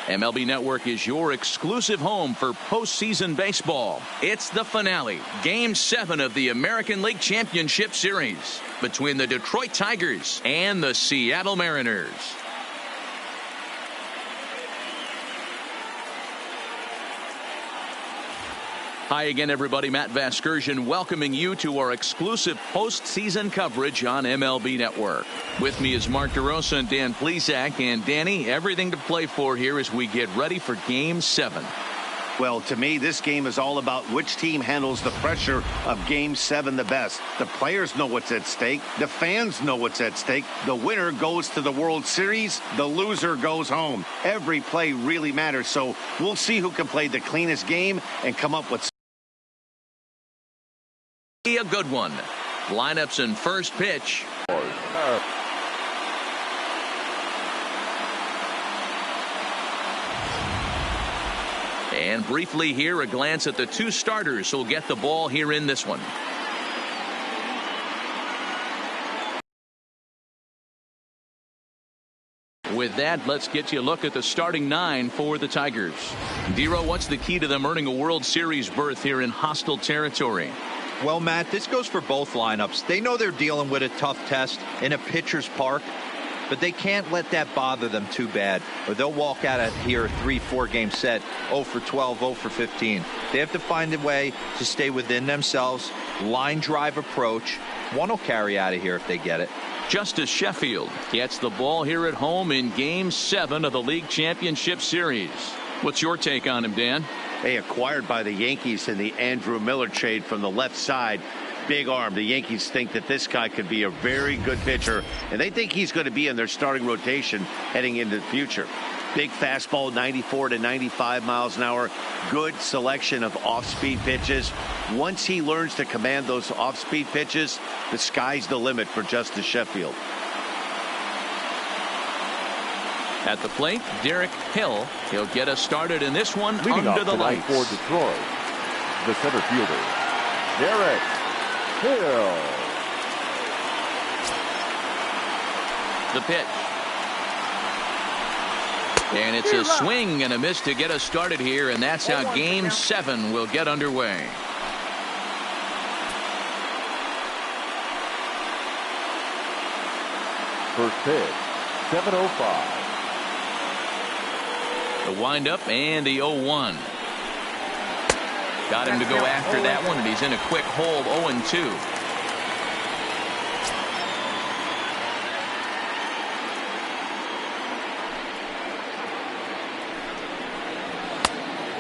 MLB Network is your exclusive home for postseason baseball. It's the finale, Game 7 of the American League Championship Series between the Detroit Tigers and the Seattle Mariners. Hi again, everybody. Matt Vasgersian welcoming you to our exclusive postseason coverage on MLB Network. With me is Mark DeRosa and Dan Plesac. And Danny, everything to play for here as we get ready for Game 7. Well, to me, this game is all about which team handles the pressure of Game 7 the best. The players know what's at stake. The fans know what's at stake. The winner goes to the World Series. The loser goes home. Every play really matters. So we'll see who can play the cleanest game and come up with a good one. Lineups in first pitch. And briefly here, a glance at the two starters who'll get the ball here in this one. With that, let's get you a look at the starting 9 for the Tigers. Dero, what's the key to them earning a World Series berth here in hostile territory? Well, Matt, this goes for both lineups. They know they're dealing with a tough test in a pitcher's park, but they can't let that bother them too bad, or they'll walk out of here a 3-4 game set, 0 for 12, 0 for 15. They have to find a way to stay within themselves, line drive approach. One will carry out of here if they get it. Justice Sheffield gets the ball here at home in Game 7 of the League Championship Series. What's your take on him, Dan? Hey, acquired by the Yankees in the Andrew Miller trade from the left side. Big arm. The Yankees think that this guy could be a very good pitcher, and they think he's going to be in their starting rotation heading into the future. Big fastball, 94 to 95 miles an hour. Good selection of off-speed pitches. Once he learns to command those off-speed pitches, the sky's the limit for Justice Sheffield. At the plate, Derek Hill. He'll get us started in this one. Leading under off the tonight lights. for Detroit, the center fielder, Derek Hill. The pitch. And it's a swing and a miss to get us started here, and that's how Game 7 will get underway. First pitch, 7:05. The windup and the 0-1. Got him to go after that one, and he's in a quick hold, 0-2.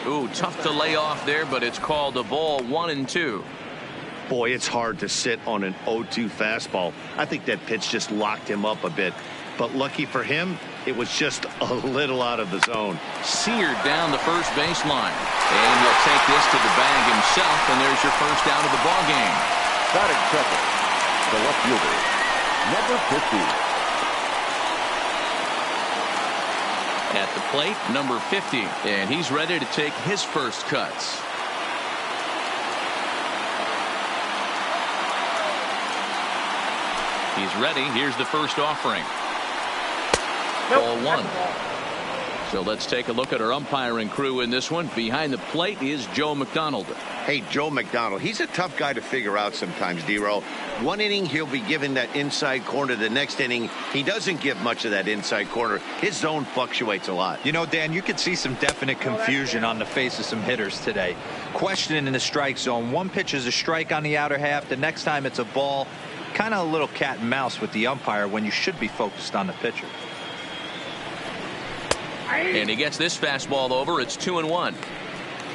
Ooh, tough to lay off there, but it's called a ball, 1-2. Boy, it's hard to sit on an 0-2 fastball. I think that pitch just locked him up a bit. But lucky for him, it was just a little out of the zone. Seared down the first baseline. And he'll take this to the bag himself, and there's your first out of the ball game. Batting second, the left fielder, number 50. At the plate, number 50, and he's ready to take his first cuts. He's ready. Here's the first offering. Ball 1. So let's take a look at our umpiring crew in this one. Behind the plate is Joe McDonald. Hey, Joe McDonald, he's a tough guy to figure out sometimes, Dero. One inning, he'll be given that inside corner. The next inning, he doesn't give much of that inside corner. His zone fluctuates a lot. You know, Dan, you could see some definite confusion on the face of some hitters today. Questioning in the strike zone. One pitch is a strike on the outer half. The next time it's a ball. Kind of a little cat and mouse with the umpire when you should be focused on the pitcher. And he gets this fastball over. It's 2-1.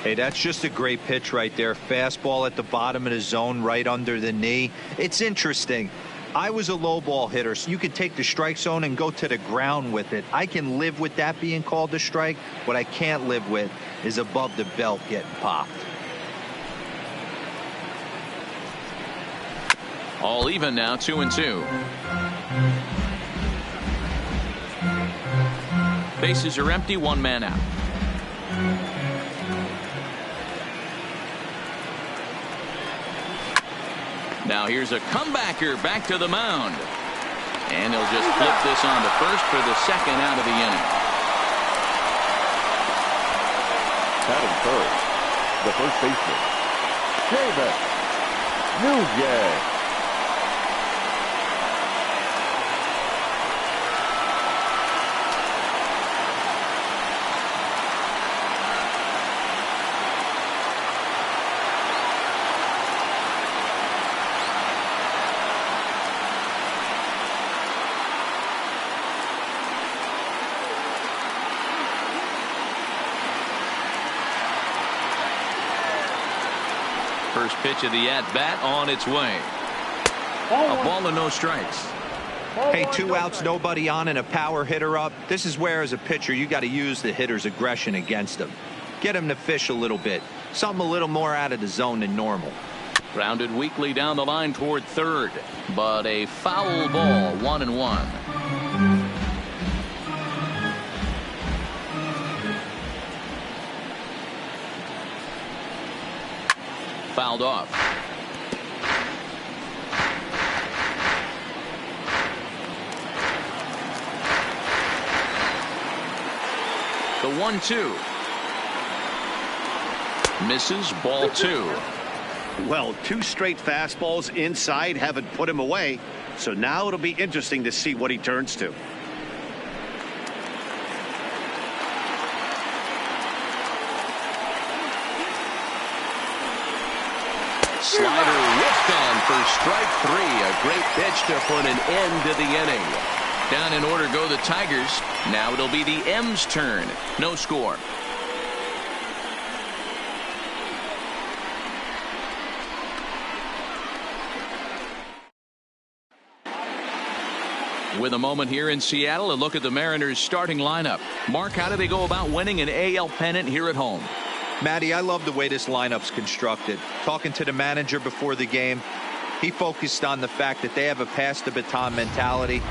Hey, that's just a great pitch right there. Fastball at the bottom of the zone, right under the knee. It's interesting. I was a low ball hitter, so you could take the strike zone and go to the ground with it. I can live with that being called a strike. What I can't live with is above the belt getting popped. All even now, 2-2. Bases are empty, one man out. Now here's a comebacker back to the mound. And he'll just flip this on to first for the second out of the inning. Batting third, the first baseman, David Nunez. First pitch of the at-bat on its way. A ball and no strikes. Hey, 2 outs, nobody on, and a power hitter up. This is where, as a pitcher, you got to use the hitter's aggression against him. Get him to fish a little bit. Something a little more out of the zone than normal. Grounded weakly down the line toward third, but a foul ball, 1-1. Fouled off. The 1-2. Misses, ball 2. Well, 2 straight fastballs inside haven't put him away. So now it'll be interesting to see what he turns to. Slider whiffed on for strike 3. A great pitch to put an end to the inning. Down in order go the Tigers. Now it'll be the M's turn. No score. With a moment here in Seattle, a look at the Mariners starting lineup. Mark, how do they go about winning an AL pennant here at home? Matty, I love the way this lineup's constructed. Talking to the manager before the game, he focused on the fact that they have a pass the baton mentality.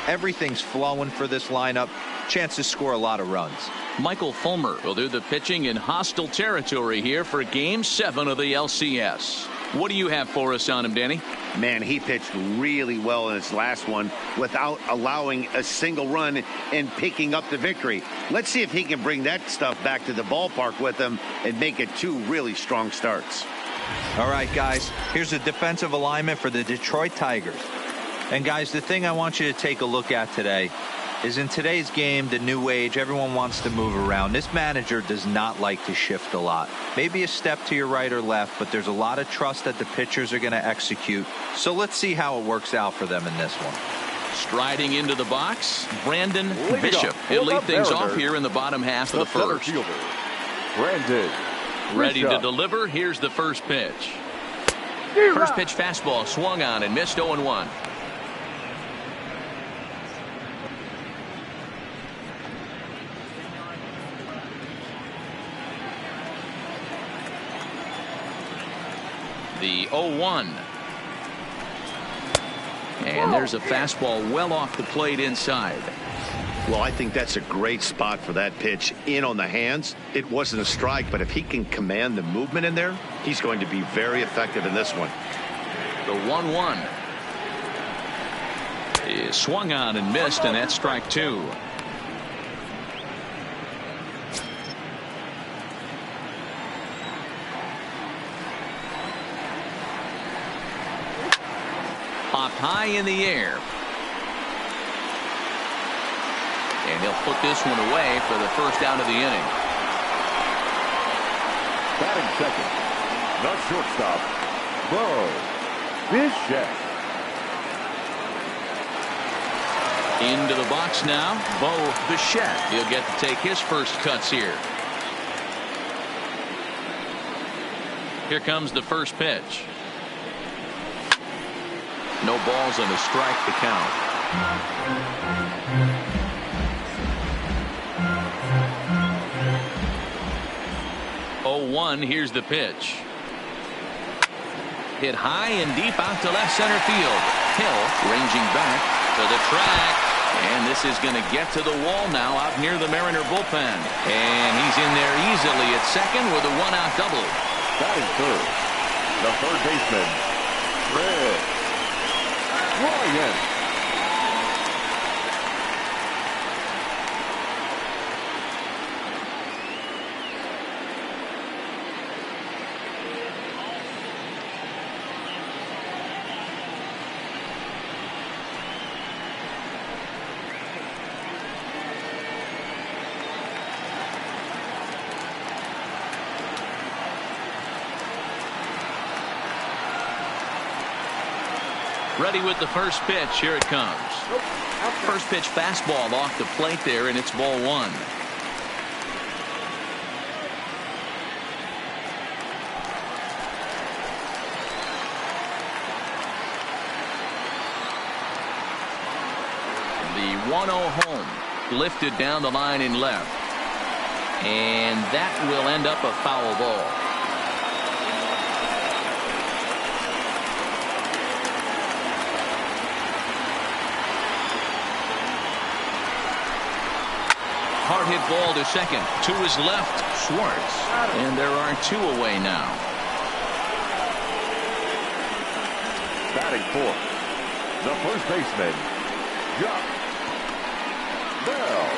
Everything's flowing for this lineup. Chance to score a lot of runs. Michael Fulmer will do the pitching in hostile territory here for Game 7 of the LCS. What do you have for us on him, Danny? Man, he pitched really well in his last one without allowing a single run and picking up the victory. Let's see if he can bring that stuff back to the ballpark with him and make it 2 really strong starts. All right, guys, here's the defensive alignment for the Detroit Tigers. And, guys, the thing I want you to take a look at today is in today's game, the new age, everyone wants to move around. This manager does not like to shift a lot. Maybe a step to your right or left, but there's a lot of trust that the pitchers are going to execute. So let's see how it works out for them in this one. Striding into the box, Brandon Bishop. He'll lead things off here in the bottom half of the first. Brandon Ready to Bishop. deliver. Here's the first pitch. First pitch fastball swung on and missed 0-1. The 0-1. And there's a fastball well off the plate inside. Well, I think that's a great spot for that pitch in on the hands. It wasn't a strike, but if he can command the movement in there, he's going to be very effective in this one. The 1-1 is swung on and missed, and that's strike 2. Popped high in the air. And he'll put this one away for the first out of the inning. Batting second, the shortstop, Bishop. Into the box now, Bishop. He'll get to take his first cuts here. Here comes the first pitch. No balls and a strike to count. Here's the pitch. Hit high and deep out to left center field. Hill ranging back to the track. And this is going to get to the wall now out near the Mariner bullpen. And he's in there easily at second with a 1-out double. Batting third, the third baseman, Ryan. Ready with the first pitch. Here it comes. First pitch fastball off the plate there, and it's ball one. The 1-0 home, lifted down the line in left, and that will end up a foul ball. Hard hit ball to second. To his left, Schwartz, and there are two away now. Batting fourth, the first baseman, Josh Bell.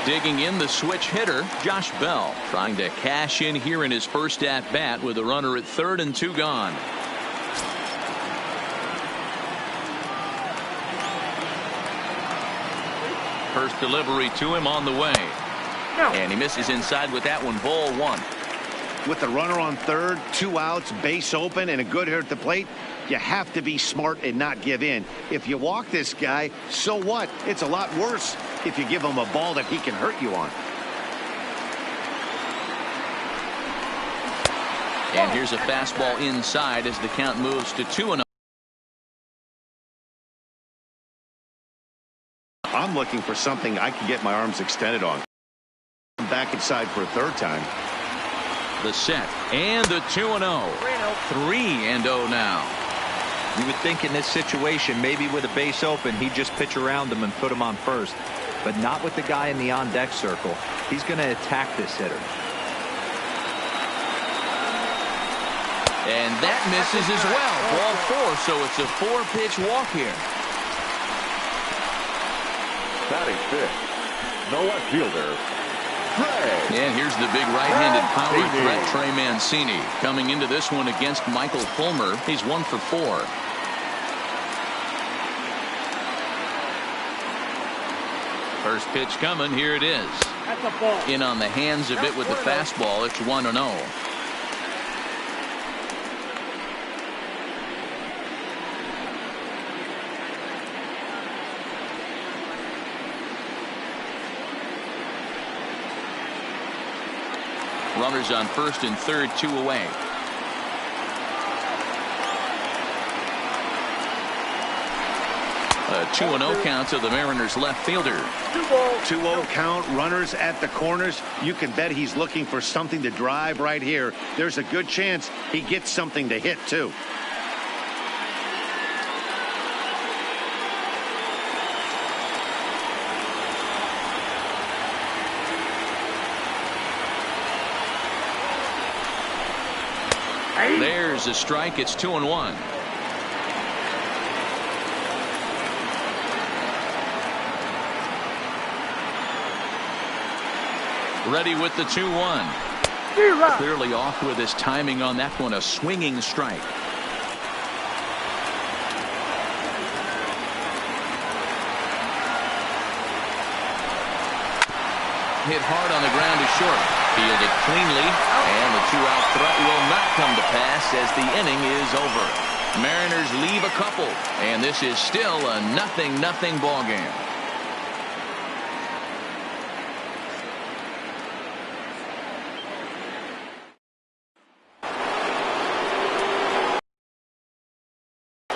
Digging in the switch hitter, Josh Bell, trying to cash in here in his first at bat with a runner at third and two gone. First delivery to him on the way. And he misses inside with that one. Ball one. With the runner on third, 2 outs, base open, and a good hitter at the plate, you have to be smart and not give in. If you walk this guy, so what? It's a lot worse if you give him a ball that he can hurt you on. And here's a fastball inside as the count moves to 2-0. I'm looking for something I can get my arms extended on. I'm back inside for a third time. The set and the 2-0. 3-0 now. You would think in this situation, maybe with a base open, he'd just pitch around him and put him on first. But not with the guy in the on-deck circle. He's going to attack this hitter. And that misses as well. Ball four, so it's a 4-pitch walk here. Batting fifth, the left fielder, Trey. And here's the big right-handed power threat, Trey Mancini, coming into this one against Michael Fulmer. He's 1 for 4. First pitch coming. Here it is. In on the hands a bit with the fastball. It's 1-0. Runners on first and third, 2 away. A 2-0 count to the Mariners left fielder. 2-0 count, runners at the corners. You can bet he's looking for something to drive right here. There's a good chance he gets something to hit too. There's a strike. It's 2-1. Ready with the 2-1. Clearly off with his timing on that one. A swinging strike. Hit hard on the ground to short. Fielded cleanly, and the 2-out threat will not come to pass as the inning is over. Mariners leave a couple, and this is still a 0-0 ball game.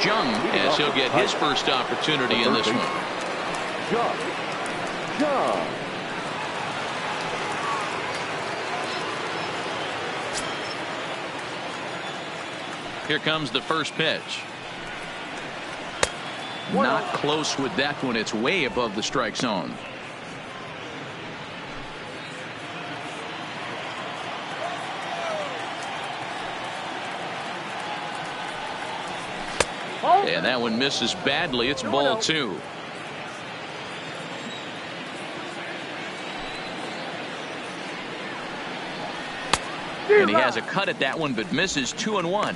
Jung, as he'll get his first opportunity in this one. Jung. Here comes the first pitch. Not close with that one. It's way above the strike zone. And that one misses badly. It's ball 2. And he has a cut at that one, but misses 2-1.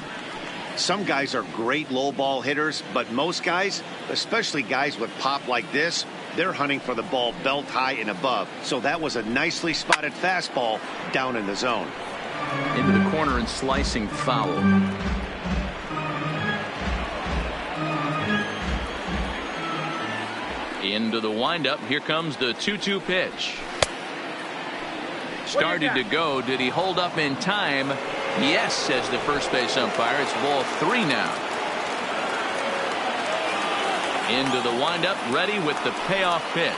Some guys are great low ball hitters, but most guys, especially guys with pop like this, they're hunting for the ball belt high and above. So that was a nicely spotted fastball down in the zone. Into the corner and slicing foul. Into the windup. Here comes the 2-2 pitch. Started to go. Did he hold up in time? Yes, says the first base umpire. It's ball 3 now. Into the windup, ready with the payoff pitch.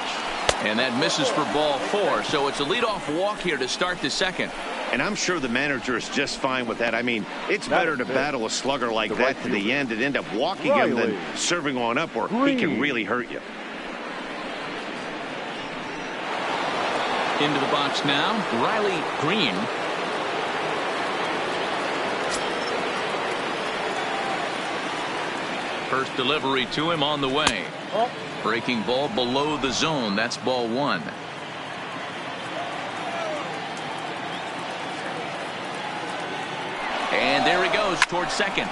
And that misses for ball 4. So it's a leadoff walk here to start the second. And I'm sure the manager is just fine with that. I mean, it's better to battle a slugger like that to the end and end up walking him than serving on up, or he can really hurt you. Into the box now, Riley Green. First delivery to him on the way. Breaking ball below the zone. That's ball 1. And there he goes towards second.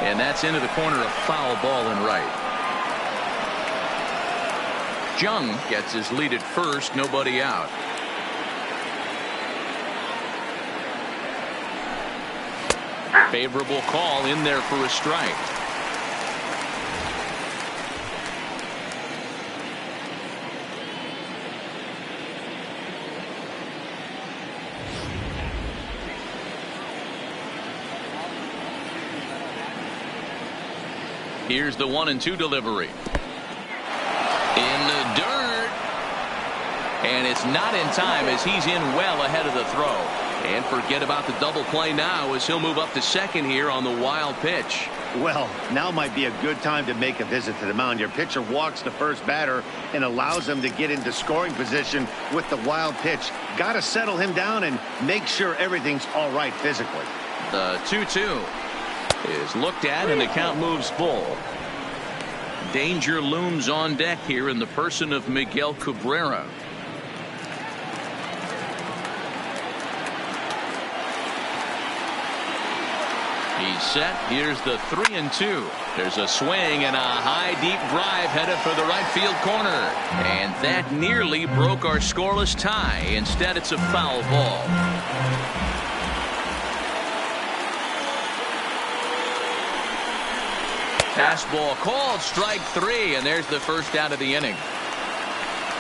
And that's into the corner, a foul ball in right. Jung gets his lead at first, nobody out. Favorable call in there for a strike. Here's the 1-2 delivery. In the dirt. And it's not in time as he's in well ahead of the throw. And forget about the double play now as he'll move up to second here on the wild pitch. Well, now might be a good time to make a visit to the mound. Your pitcher walks the first batter and allows him to get into scoring position with the wild pitch. Got to settle him down and make sure everything's all right physically. The 2-2 is looked at and the count moves full. Danger looms on deck here in the person of Miguel Cabrera. He's set. Here's the 3-2. There's a swing and a high deep drive headed for the right field corner. And that nearly broke our scoreless tie. Instead, it's a foul ball. Fastball called, strike 3, and there's the first out of the inning.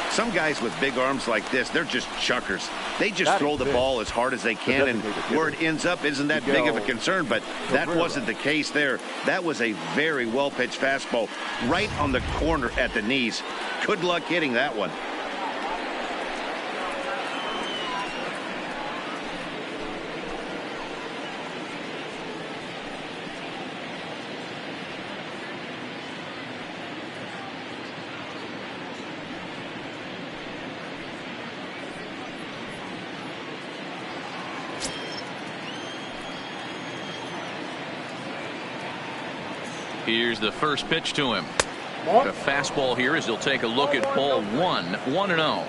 Some guys with big arms like this, they're just chuckers. They just throw the ball as hard as they can, and where it ends up isn't that big of a concern, but that wasn't the case there. That was a very well-pitched fastball right on the corner at the knees. Good luck hitting that one. Here's the first pitch to him. The fastball here as he'll take a look at ball 1. 1-0.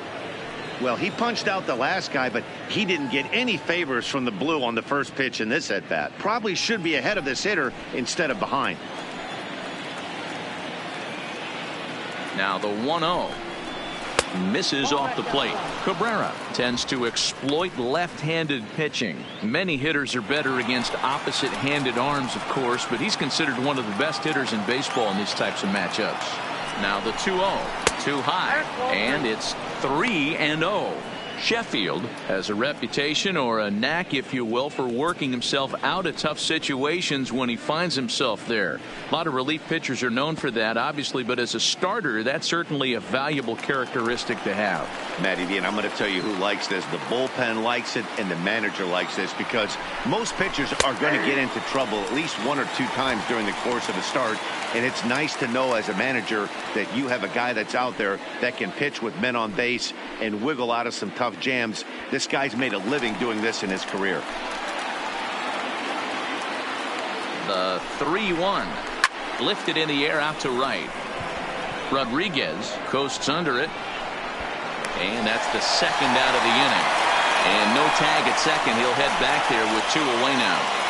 Well, he punched out the last guy, but he didn't get any favors from the blue on the first pitch in this at bat. Probably should be ahead of this hitter instead of behind. Now the 1-0 misses off the plate. Cabrera tends to exploit left-handed pitching. Many hitters are better against opposite-handed arms, of course, but he's considered one of the best hitters in baseball in these types of matchups. Now the 2-0, too high, and it's 3-0. Sheffield has a reputation, or a knack if you will, for working himself out of tough situations when he finds himself there. A lot of relief pitchers are known for that, obviously, but as a starter, that's certainly a valuable characteristic to have. Matty V, and I'm going to tell you who likes this. The bullpen likes it, and the manager likes this, because most pitchers are going to get into trouble at least 1 or 2 times during the course of a start, and it's nice to know as a manager that you have a guy that's out there that can pitch with men on base and wiggle out of some tough jams. This guy's made a living doing this in his career. The 3-1 lifted in the air out to right. Rodriguez coasts under it, and that's the second out of the inning. And no tag at second. He'll head back there with 2 away now.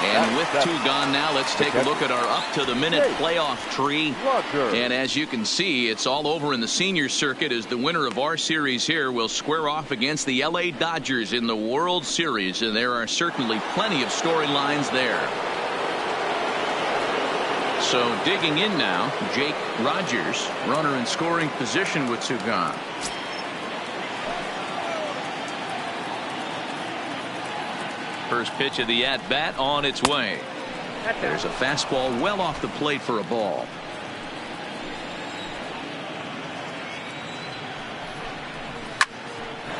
And with 2 gone now, let's take a look at our up-to-the-minute playoff tree. And as you can see, it's all over in the senior circuit as the winner of our series here will square off against the LA Dodgers in the World Series. And there are certainly plenty of storylines there. So digging in now, Jake Rogers, runner in scoring position with two gone. First pitch of the at-bat on its way. There's a fastball well off the plate for a ball.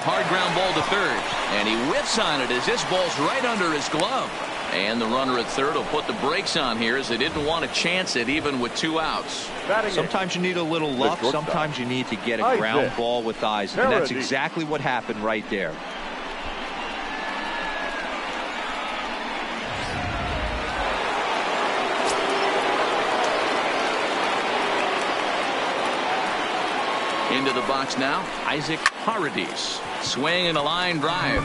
Hard ground ball to third, and he whiffs on it as this ball's right under his glove. And the runner at third will put the brakes on here as they didn't want to chance it even with two outs. Sometimes you need a little luck. Sometimes you need to get a ground ball with eyes. And that's exactly what happened right there. Into the box now, Isaac Paradis. Swing and a line drive.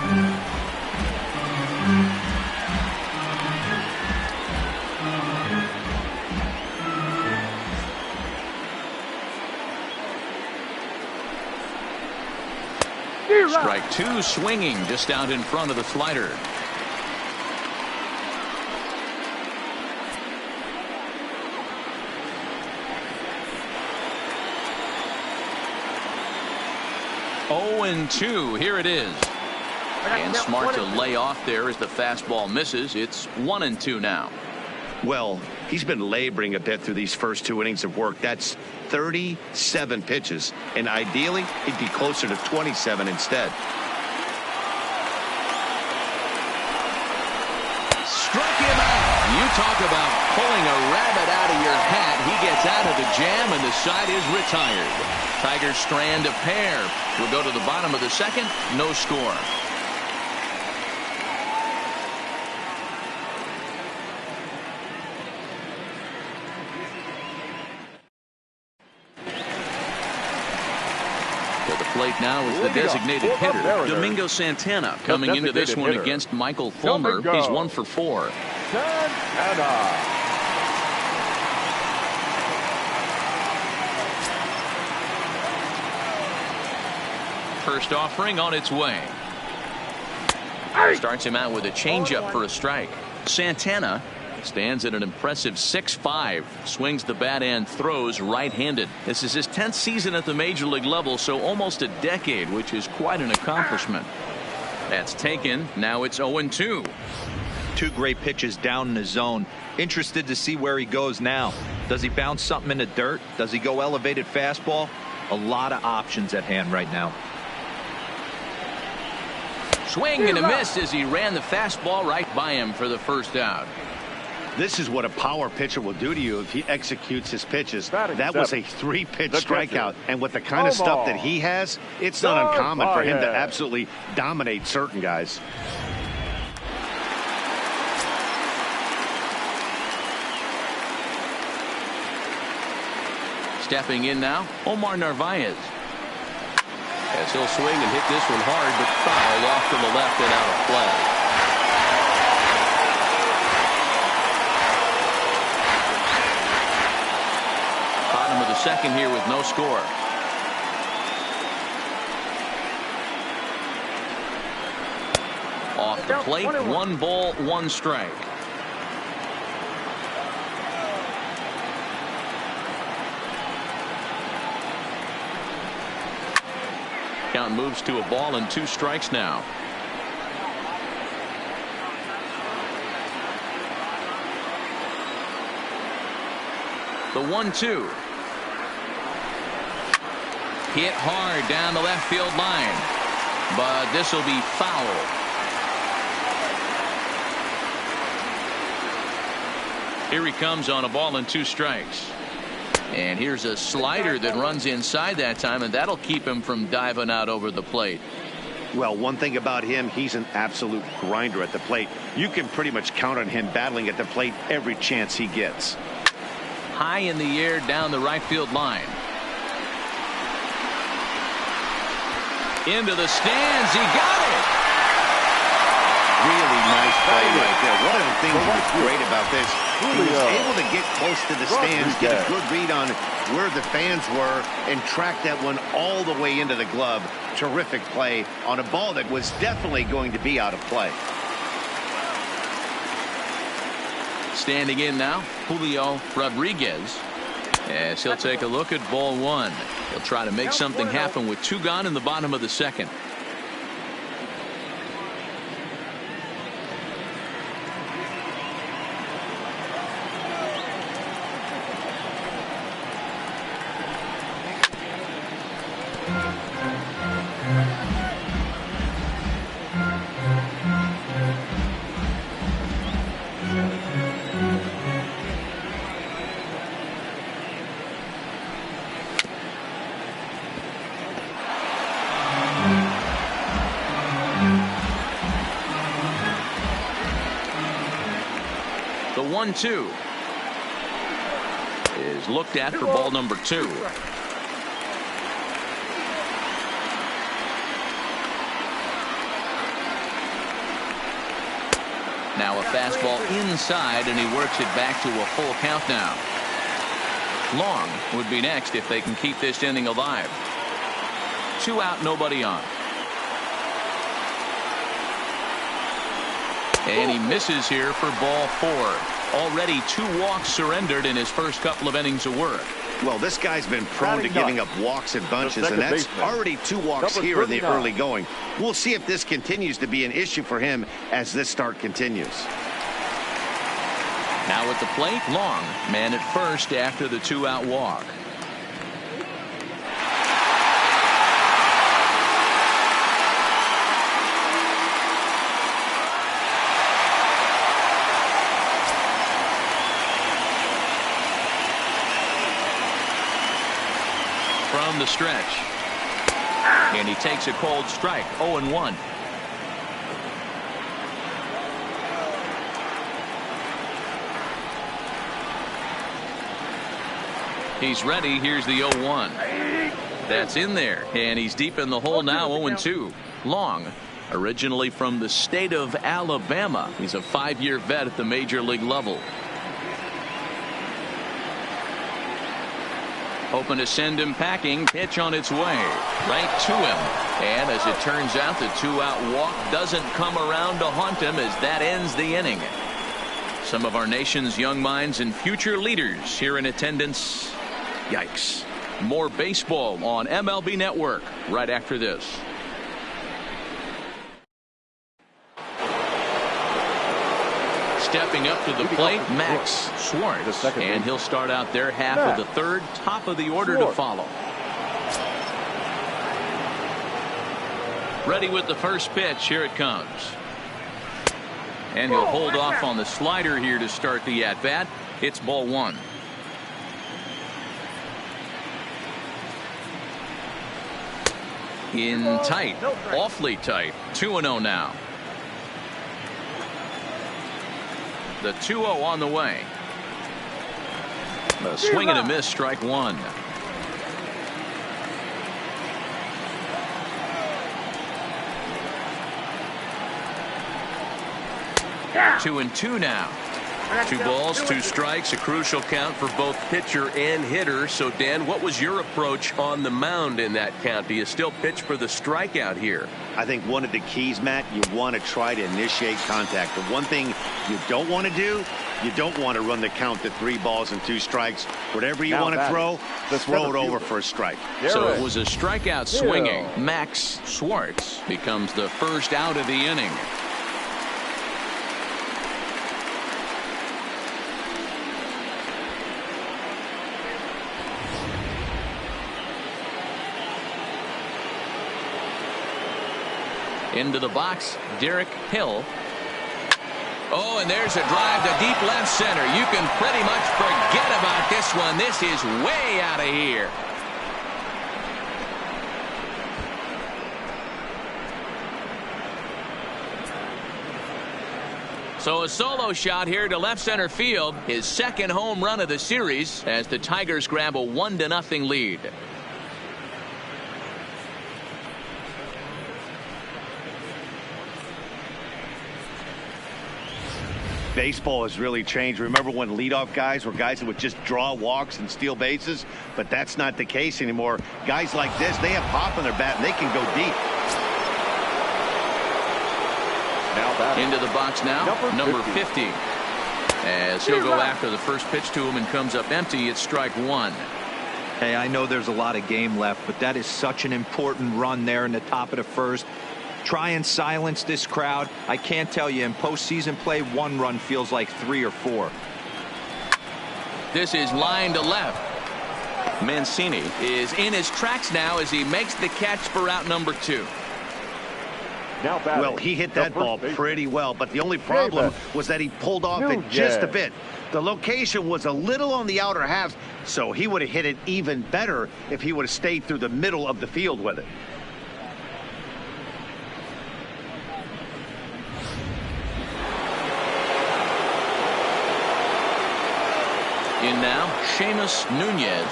Strike two, swinging just out in front of the slider. Oh, and 2. Here it is. And smart to lay off there as the fastball misses. It's 1-2 now. Well, he's been laboring a bit through these first 2 innings of work. That's 37 pitches, and ideally he'd be closer to 27 instead. Struck him out. You talk about pulling a rabbit out of your hat. He gets out of the jam, and the side is retired. Tigers strand a pair. We'll go to the bottom of the second. No score. To the plate now is the designated hitter, Domingo Santana, coming into this one against Michael Fulmer. He's 1 for 4. Santana. First offering on its way. Starts him out with a changeup for a strike. Santana stands at an impressive 6'5", swings the bat and throws right-handed. This is his 10th season at the major league level, so almost a decade, which is quite an accomplishment. That's taken. Now it's 0-2. 2 great pitches down in the zone. Interested to see where he goes now. Does he bounce something in the dirt? Does he go elevated fastball? A lot of options at hand right now. Swing and a miss as he ran the fastball right by him for the first out. This is what a power pitcher will do to you if he executes his pitches. That was a 3-pitch strikeout, and with the kind of stuff that he has, it's not uncommon for him to absolutely dominate certain guys. Stepping in now, Omar Narvaez. As he'll swing and hit this one hard, but foul off to the left and out of play. Bottom of the second here with no score. Off the plate, 1 ball, 1 strike. Count moves to a ball and 2 strikes now. The 1-2. Hit hard down the left field line, but this will be foul. Here he comes on a ball and 2 strikes. And here's a slider that runs inside that time, and that'll keep him from diving out over the plate. Well, one thing about him, he's an absolute grinder at the plate. You can pretty much count on him battling at the plate every chance he gets. High in the air down the right field line. Into the stands. He got it. Really nice play right there. One of the things that's great about this, he was able to get close to the stands, get a good read on where the fans were, and track that one all the way into the glove. Terrific play on a ball that was definitely going to be out of play. Standing in now, Julio Rodriguez. As he'll take a look at ball one. He'll try to make something happen with 2 gone in the bottom of the second. The 1-2 is looked at for ball number 2. Now a fastball inside, and he works it back to a full count now. Long would be next if they can keep this inning alive. 2 out, nobody on. And he misses here for ball 4. Already 2 walks surrendered in his first couple of innings of work. Well, this guy's been prone to giving up walks in bunches, and that's already 2 walks here in the early going. We'll see if this continues to be an issue for him as this start continues. Now at the plate, Long, man at first after the 2-out walk. From the stretch, and he takes a cold strike. 0-1. He's ready. Here's the 0-1. That's in there, and he's deep in the hole now. 0-2. Long, originally from the state of Alabama. He's a 5-year vet at the major league level. Hoping to send him packing. Pitch on its way right to him. And as it turns out, the 2-out walk doesn't come around to haunt him as that ends the inning. Some of our nation's young minds and future leaders here in attendance. Yikes. More baseball on MLB Network right after this. Stepping up to the plate, Max Schwartz, and he'll start out their half of the third. Top of the order to follow. Ready with the first pitch. Here it comes. And he'll hold off on the slider here to start the at-bat. It's ball 1. In tight, awfully tight. 2-0 now. The 2-0 on the way. A swing and a miss, strike 1. Yeah. 2-2 now. 2 balls, 2 strikes, a crucial count for both pitcher and hitter. So, Dan, what was your approach on the mound in that count? Do you still pitch for the strikeout here? I think one of the keys, Matt, you want to try to initiate contact. The one thing you don't want to do, you don't want to run the count to 3 balls and 2 strikes. Whatever you want to throw it over for a strike. So it was a strikeout swinging. Max Schwartz becomes the first out of the inning. Into the box, Derek Hill. Oh, and there's a drive to deep left center. You can pretty much forget about this one. This is way out of here. So a solo shot here to left center field. His second home run of the series as the Tigers grab a 1-0 lead. Baseball has really changed. Remember when leadoff guys were guys that would just draw walks and steal bases? But that's not the case anymore. Guys like this, they have pop on their bat and they can go deep. Into the box now, number 50. As he'll go after the first pitch to him and comes up empty. It's strike one. Hey, I know there's a lot of game left, but that is such an important run there in the top of the first. Try and silence this crowd. I can't tell you, in postseason play, one run feels like 3 or 4. This is line to left. Mancini is in his tracks now as he makes the catch for out number 2. Well, he hit that ball pretty well, but the only problem was that he pulled off it just a bit. The location was a little on the outer half, so he would have hit it even better if he would have stayed through the middle of the field with it. In now, Seamus Nunez.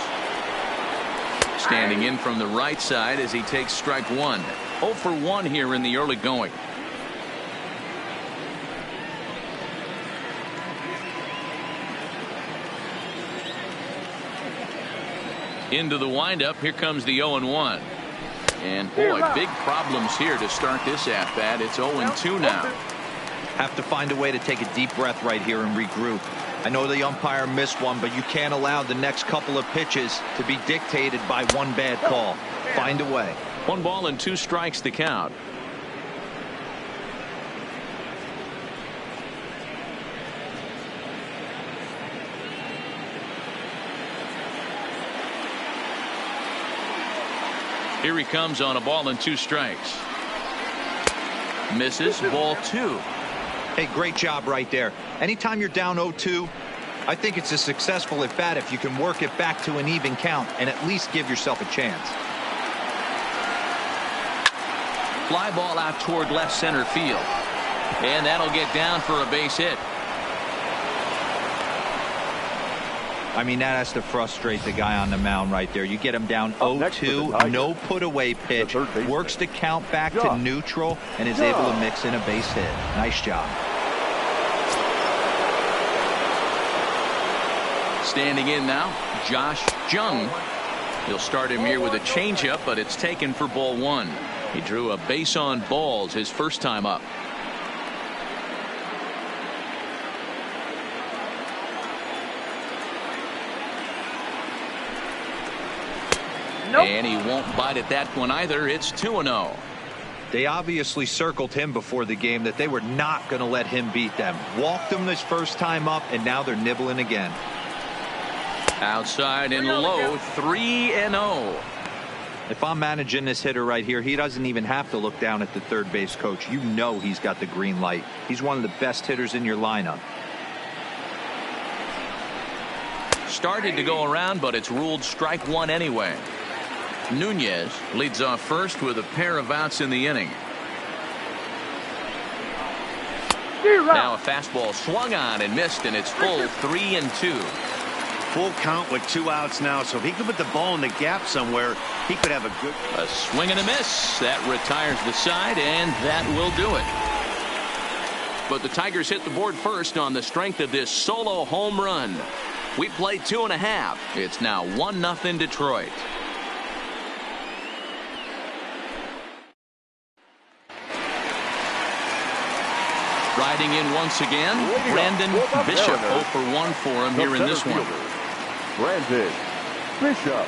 Standing in from the right side as he takes strike one. 0 for 1 here in the early going. Into the windup. Here comes the 0-1. And boy, big problems here to start this at bat. It's 0-2 now. Have to find a way to take a deep breath right here and regroup. I know the umpire missed one, but you can't allow the next couple of pitches to be dictated by one bad call. Find a way. 1 ball and 2 strikes to count. Here he comes on a ball and 2 strikes. Misses. Ball 2. Hey, great job right there. Anytime you're down 0-2, I think it's a successful at bat if you can work it back to an even count and at least give yourself a chance. Fly ball out toward left center field. And that'll get down for a base hit. I mean, that has to frustrate the guy on the mound right there. You get him down 0-2, no put away pitch, works the count back to neutral, and is able to mix in a base hit. Nice job. Standing in now, Josh Jung. He'll start him here with a changeup, but it's taken for ball 1. He drew a base on balls his first time up. Nope. And he won't bite at that one either. It's 2-0. They obviously circled him before the game that they were not going to let him beat them. Walked him this first time up, and now they're nibbling again. Outside and low, 3-0. If I'm managing this hitter right here, he doesn't even have to look down at the third base coach. You know he's got the green light. He's one of the best hitters in your lineup. Started to go around, but it's ruled strike one anyway. Nunez leads off first with a pair of outs in the inning. Now a fastball swung on and missed, and it's full 3-2. Full count with 2 outs now, so if he could put the ball in the gap somewhere, he could have a good... A swing and a miss. That retires the side, and that will do it. But the Tigers hit the board first on the strength of this solo home run. We played 2.5. It's now 1-0 Detroit. Riding in once again, Brandon Bishop. 0 for 1 for him here in this one. Brandon Bishop.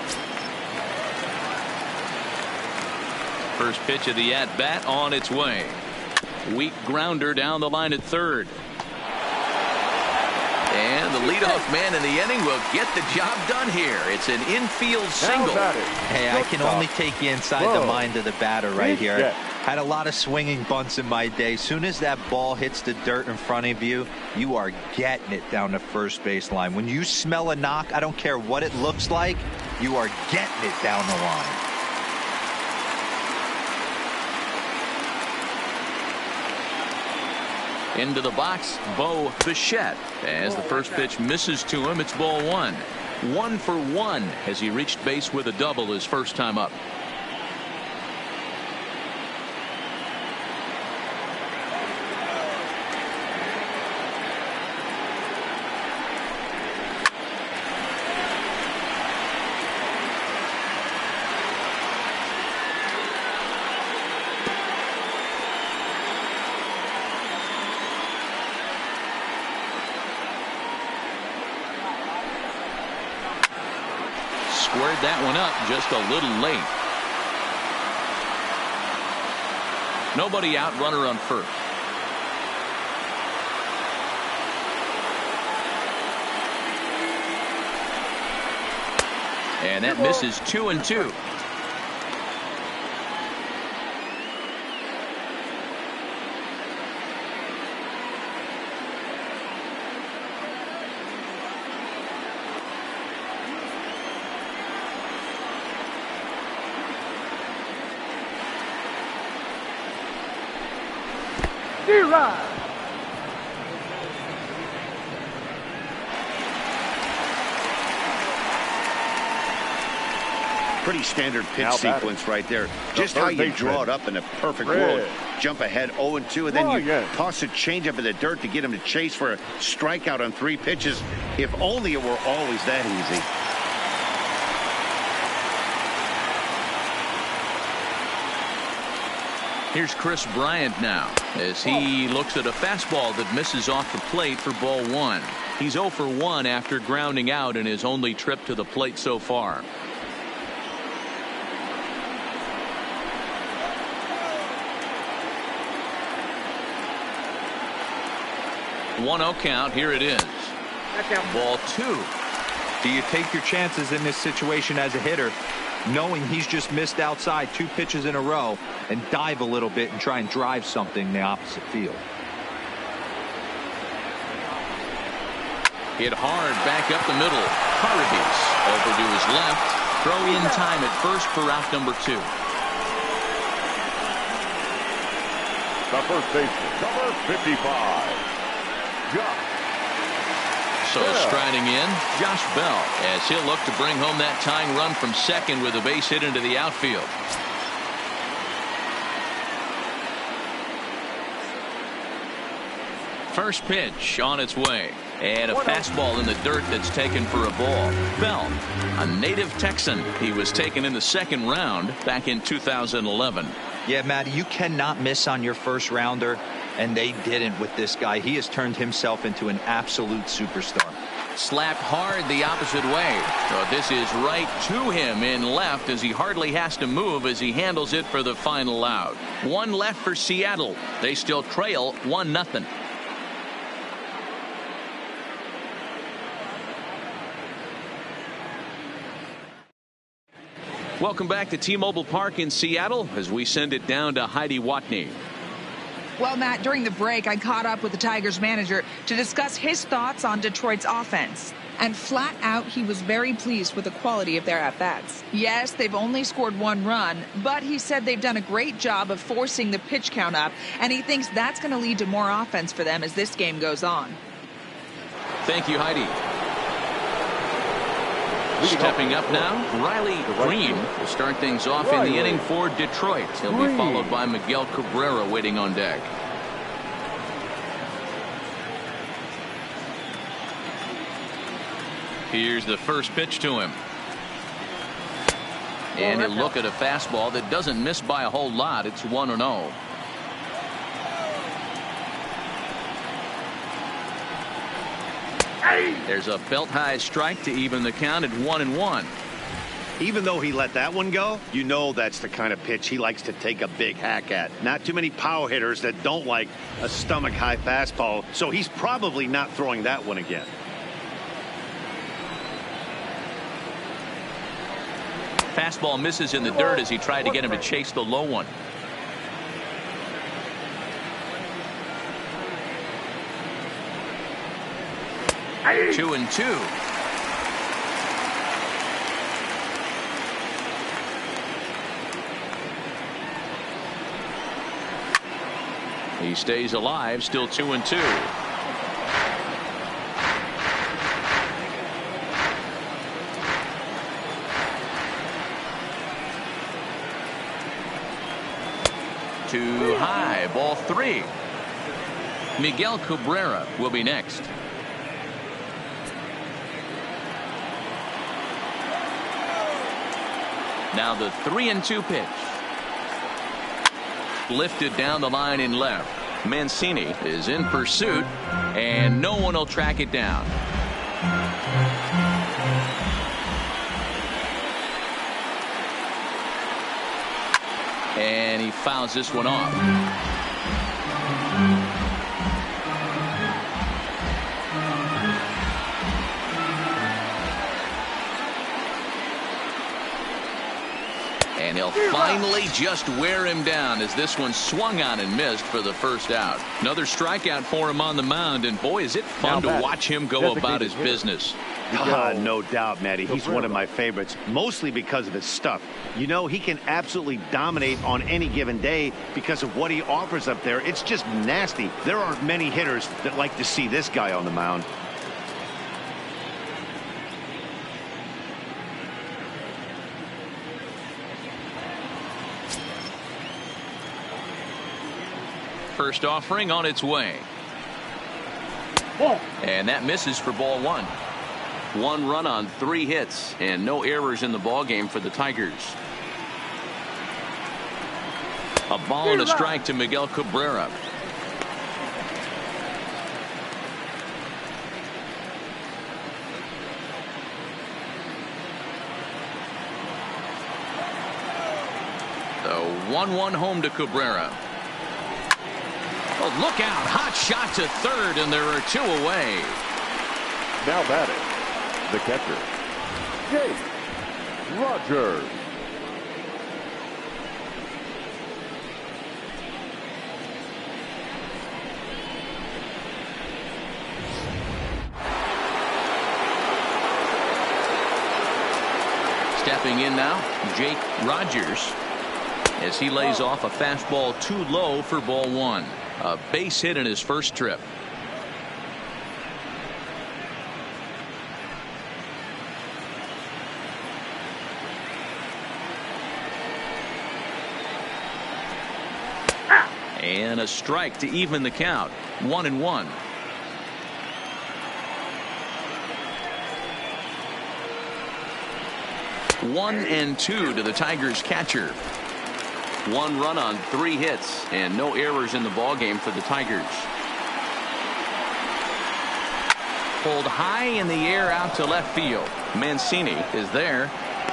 First pitch of the at-bat on its way. Weak grounder down the line at third. And the leadoff man in the inning will get the job done here. It's an infield single. Hey, I can only take you inside the mind of the batter right here. Had a lot of swinging bunts in my day. Soon as that ball hits the dirt in front of you, you are getting it down the first baseline. When you smell a knock, I don't care what it looks like, you are getting it down the line. Into the box, Bo Bichette. As the first pitch misses to him, it's ball 1. 1 for 1 as he reached base with a double his first time up. squared that one up just a little late. Nobody out, runner on first. And that misses 2-2. Pretty standard pitch sequence right there. Just how you draw it up in a perfect world. Jump ahead 0-2, and then you toss a changeup in the dirt to get him to chase for a strikeout on 3 pitches. If only it were always that easy. Here's Chris Bryant now as he looks at a fastball that misses off the plate for ball 1. He's 0 for 1 after grounding out in his only trip to the plate so far. 1-0 count. Here it is. Ball 2. Do you take your chances in this situation as a hitter, knowing he's just missed outside 2 pitches in a row, and dive a little bit and try and drive something in the opposite field? Hit hard back up the middle. Harvey's over to his left. Throw in time at first for out number 2. The first baseman, number 55. So striding in, Josh Bell, as he'll look to bring home that tying run from second with a base hit into the outfield. First pitch on its way, and a fastball in the dirt that's taken for a ball. Bell, a native Texan. He was taken in the second round back in 2011. Yeah, Matt, you cannot miss on your first rounder, and they didn't with this guy. He has turned himself into an absolute superstar. Slapped hard the opposite way. So this is right to him in left as he hardly has to move as he handles it for the final out. 1 left for Seattle. They still trail 1-0. Welcome back to T-Mobile Park in Seattle as we send it down to Heidi Watney. Well, Matt, during the break, I caught up with the Tigers manager to discuss his thoughts on Detroit's offense. And flat out, he was very pleased with the quality of their at-bats. Yes, they've only scored 1 run, but he said they've done a great job of forcing the pitch count up, and he thinks that's going to lead to more offense for them as this game goes on. Thank you, Heidi. Stepping up now, Riley Green will start things off in the inning for Detroit. He'll be followed by Miguel Cabrera waiting on deck. Here's the first pitch to him. And he'll look at a fastball that doesn't miss by a whole lot. It's 1-0. There's a belt-high strike to even the count at 1-1. Even though he let that one go, you know that's the kind of pitch he likes to take a big hack at. Not too many power hitters that don't like a stomach-high fastball, so he's probably not throwing that one again. Fastball misses in the dirt as he tried to get him to chase the low one. Two and two. He stays alive, still 2-2. Too high, ball 3. Miguel Cabrera will be next. Now the 3-2 pitch. Lifted down the line in left. Mancini is in pursuit, and no one will track it down. And he fouls this one off. And he'll finally just wear him down as this one swung on and missed for the first out. Another strikeout for him on the mound, and boy, is it fun to watch him go about his business. No doubt, Matty. He's one of my favorites, mostly because of his stuff. You know, he can absolutely dominate on any given day because of what he offers up there. It's just nasty. There aren't many hitters that like to see this guy on the mound. First offering on its way. And that misses for ball one. 1 run on 3 hits and no errors in the ball game for the Tigers. A ball and a strike to Miguel Cabrera. The 1-1 home to Cabrera. Oh, look out. Hot shot to third, and there are 2 away. Now batting, the catcher, Jake Rogers. Stepping in now, Jake Rogers, as he lays off a fastball too low for ball 1. A base hit in his first trip. And a strike to even the count. 1-1. One and 2 to the Tigers catcher. 1 run on 3 hits and no errors in the ball game for the Tigers. Pulled high in the air out to left field. Mancini is there.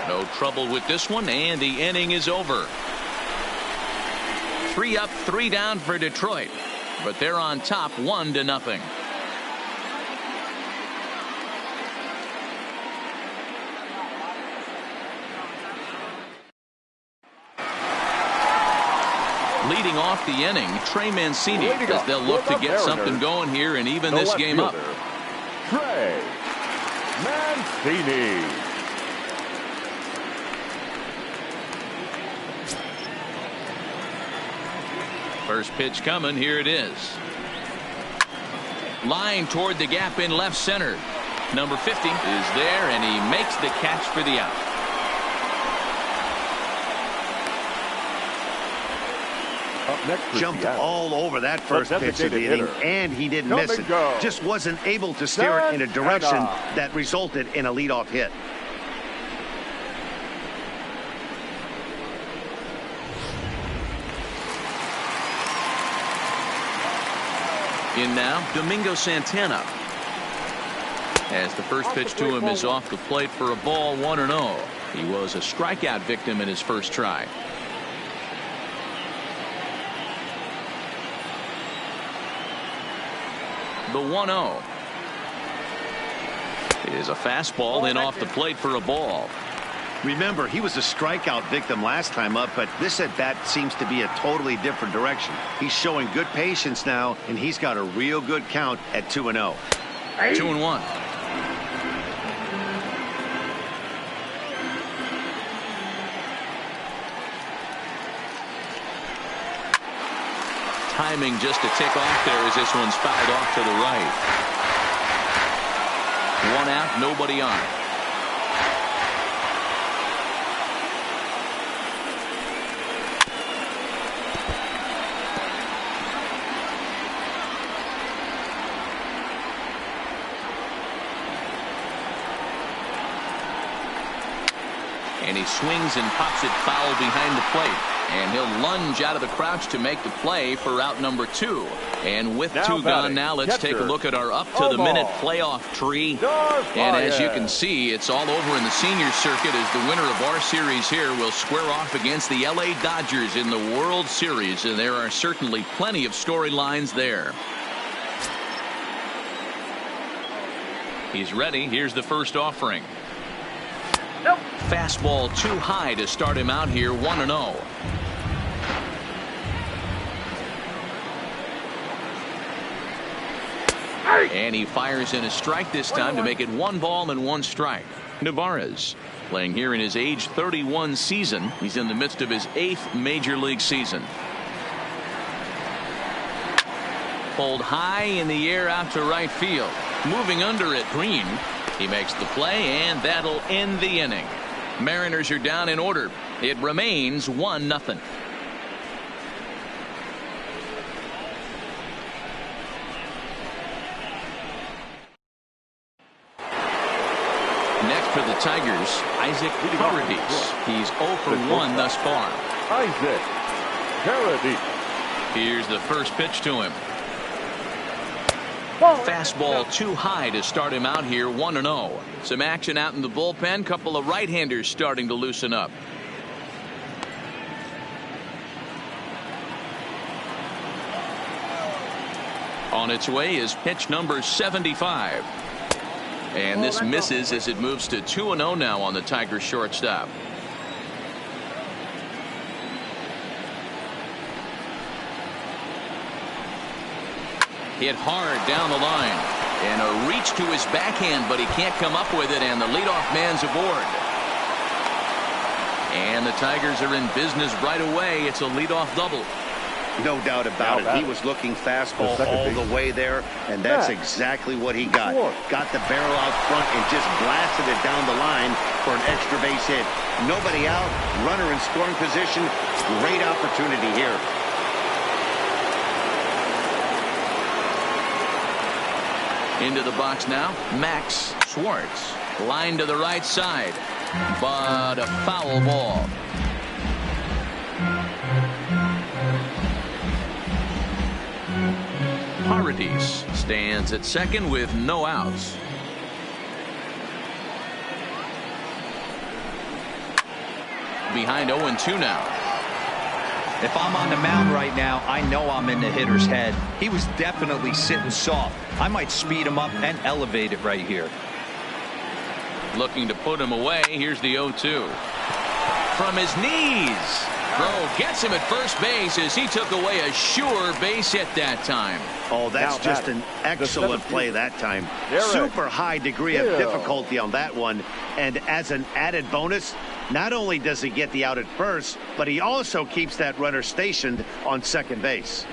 No trouble with this one, and the inning is over. 3 up, 3 down for Detroit, but they're on top 1-0. Leading off the inning, Trey Mancini, as they'll look to get something going here and even this game up. Trey Mancini. First pitch coming. Here it is. Line toward the gap in left center. Number 50 is there, and he makes the catch for the out. Jumped all over that first pitch of the inning, and he didn't miss it. Just wasn't able to steer it in a direction that resulted in a leadoff hit. In now, Domingo Santana. As the first pitch to him is off the plate for a ball, 1-0. He was a strikeout victim in his first try. The 1-0 is a fastball, then off the plate for a ball. Remember, he was a strikeout victim last time up, but this at bat seems to be a totally different direction. He's showing good patience now, and he's got a real good count at 2-0. 2-1. Timing just a tick off there as this one's fouled off to the right. 1 out, nobody on. And he swings and pops it foul behind the plate. And he'll lunge out of the crouch to make the play for out number 2. And with Now 2 gone now, let's take a look at our up-to-the-minute playoff tree. And as you can see, it's all over in the senior circuit as the winner of our series here will square off against the LA Dodgers in the World Series. And there are certainly plenty of storylines there. He's ready. Here's the first offering. Nope. Fastball too high to start him out here 1-0. And he fires in a strike this time to make it 1 ball and 1 strike. Navarez playing here in his age 31 season. He's in the midst of his 8th major league season. Pulled high in the air out to right field. Moving under it, Green. He makes the play, and that'll end the inning. Mariners are down in order. It remains 1-0. Next for the Tigers, Isaac Paredes. He's 0 for 1 thus far. Isaac Paredes. Here's the first pitch to him. Fastball too high to start him out here 1-0. Some action out in the bullpen. Couple of right-handers starting to loosen up. On its way is pitch number 75. And this misses as it moves to 2-0 now on the Tigers shortstop. Hit hard down the line. And a reach to his backhand, but he can't come up with it, and the leadoff man's aboard. And the Tigers are in business right away. It's a leadoff double. No doubt about it. He was looking fastball all the way there, and that's exactly what he got. Got the barrel out front and just blasted it down the line for an extra base hit. Nobody out, runner in scoring position. Great opportunity here. Into the box now, Max Schwartz. Line to the right side, but a foul ball. Paredes stands at second with no outs. Behind 0-2 now. If I'm on the mound right now, I know I'm in the hitter's head. He was definitely sitting soft. I might speed him up and elevate it right here. Looking to put him away. Here's the 0-2. From his knees. Throw gets him at first base as he took away a sure base hit that time. Oh, that's just an excellent play that time. Super high degree of difficulty on that one. And as an added bonus, not only does he get the out at first, but he also keeps that runner stationed on second base.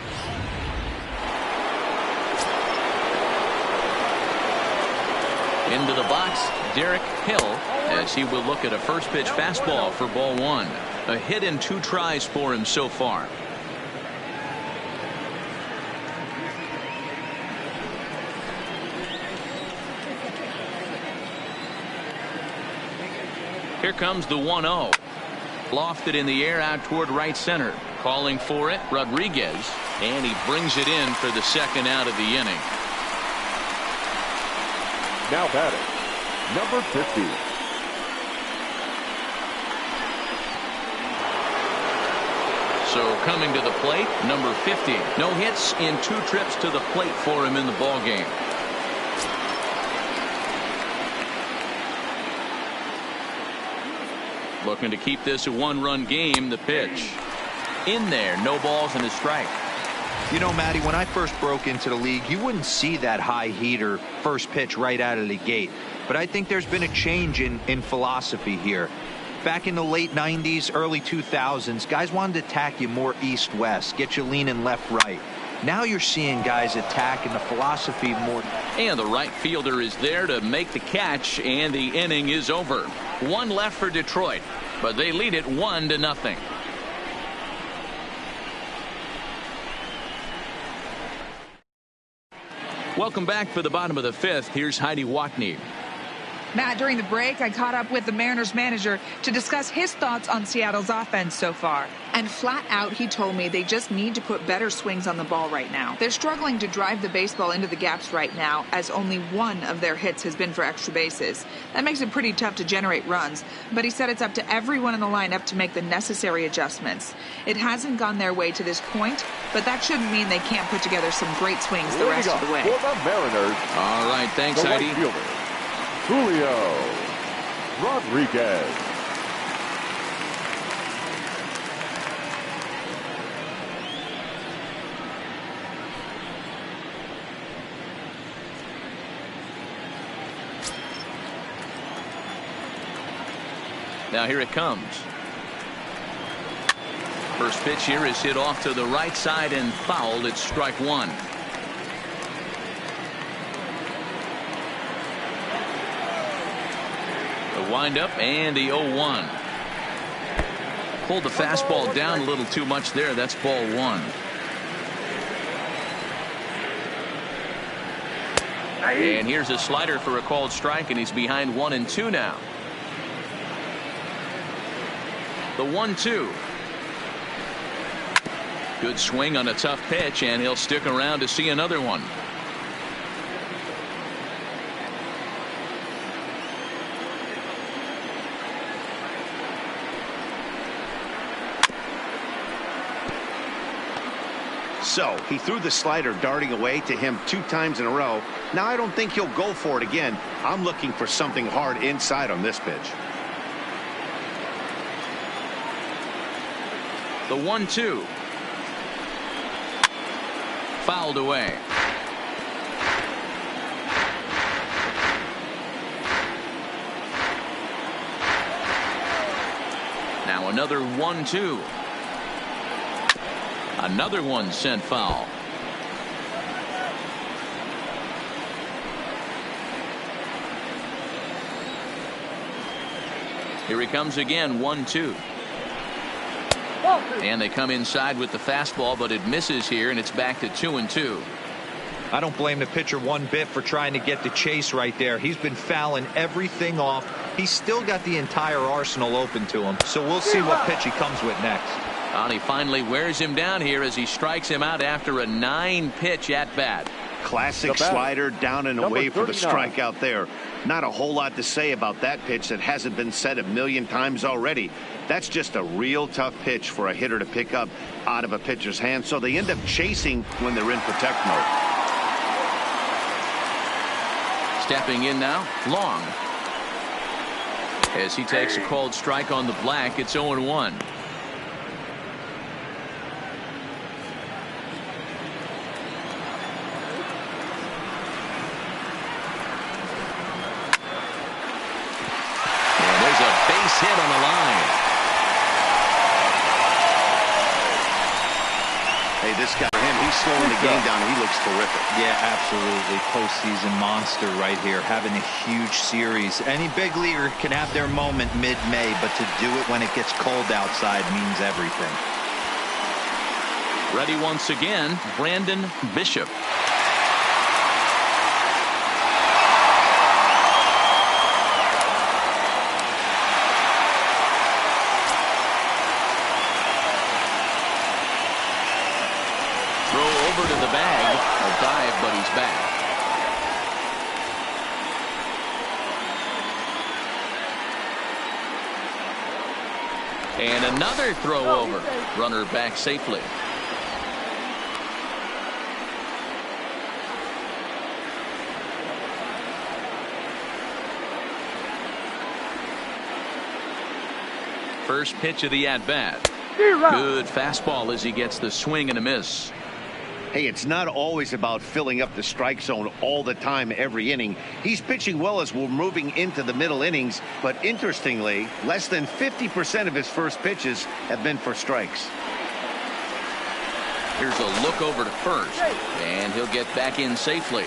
Into the box, Derek Hill, as he will look at a first pitch fastball for ball 1. A hit in 2 tries for him so far. Here comes the 1-0. Lofted in the air out toward right center. Calling for it, Rodriguez. And he brings it in for the second out of the inning. Now batting, number 50. So coming to the plate, number 50. No hits in 2 trips to the plate for him in the ball game. Looking to keep this a 1-run game. The pitch in there, no balls and a strike. You know, Matty, when I first broke into the league, you wouldn't see that high heater first pitch right out of the gate. But I think there's been a change in philosophy here. Back in the late 90s, early 2000s, guys wanted to attack you more east-west, get you leaning left-right. Now you're seeing guys attacking the philosophy more. And the right fielder is there to make the catch, and the inning is over. 1 left for Detroit, but they lead it 1-0. Welcome back for the bottom of the 5th. Here's Heidi Watney. Matt, during the break, I caught up with the Mariners manager to discuss his thoughts on Seattle's offense so far. And flat out, he told me they just need to put better swings on the ball right now. They're struggling to drive the baseball into the gaps right now, as only one of their hits has been for extra bases. That makes it pretty tough to generate runs, but he said it's up to everyone in the lineup to make the necessary adjustments. It hasn't gone their way to this point, but that shouldn't mean they can't put together some great swings the rest of the way. For the Mariners, All right, thanks, the right Heidi. fielder, Julio Rodriguez. Now here it comes. First pitch here is hit off to the right side and fouled. It's strike one. The windup and the 0-1. Pulled the fastball down a little too much there. That's ball one. And here's a slider for a called strike, and he's behind 1-2 now. The 1-2. Good swing on a tough pitch, and he'll stick around to see another one. So he threw the slider darting away to him 2 times in a row. Now I don't think he'll go for it again. I'm looking for something hard inside on this pitch. The 1-2. Fouled away. Now another 1-2. Another one sent foul. Here he comes again, 1-2. And they come inside with the fastball, but it misses here, and it's back to 2-2. I don't blame the pitcher one bit for trying to get the chase right there. He's been fouling everything off. He's still got the entire arsenal open to him. So we'll see what pitch he comes with next. And he finally wears him down here as he strikes him out after a 9-pitch at bat. Classic slider down and away for the strikeout there. Not a whole lot to say about that pitch that hasn't been said a million times already. That's just a real tough pitch for a hitter to pick up out of a pitcher's hand. So they end up chasing when they're in protect mode. Stepping in now, Long. As he takes a called strike on the black, it's 0-1. Hit on the line. Hey, this guy, he's slowing the game down. He looks terrific. Yeah, absolutely. Postseason monster right here, having a huge series. Any big leaguer can have their moment mid-May, but to do it when it gets cold outside means everything. Ready once again, Brandon Bishop. To the bag, a dive, but he's back. And another throw over. Runner back safely. First pitch of the at-bat. Good fastball as he gets the swing and a miss. Hey, it's not always about filling up the strike zone all the time every inning. He's pitching well as we're moving into the middle innings, but interestingly, less than 50% of his first pitches have been for strikes. Here's a look over to first, and he'll get back in safely.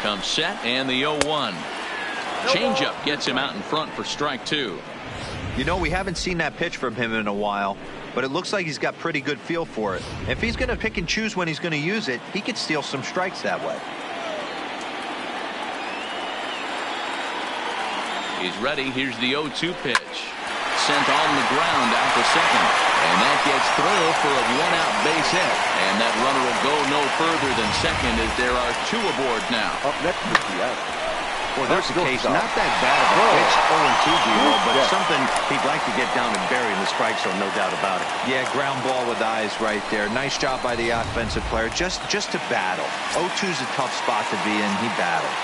Comes set, and the 0-1. Changeup gets him out in front for strike two. You know, we haven't seen that pitch from him in a while, but it looks like he's got pretty good feel for it. If he's going to pick and choose when he's going to use it, he could steal some strikes that way. He's ready. Here's the 0-2 pitch. Sent on the ground out to second. And that gets through for a one-out base hit. And that runner will go no further than second as there are two aboard now. Up next is the out. Well, there's the case. Not that bad of a pitch, 0-2 but something he'd like to get down and bury in the strike zone, no doubt about it. Yeah, ground ball with eyes right there. Nice job by the offensive player. Just to battle. 0-2's a tough spot to be in. He battled.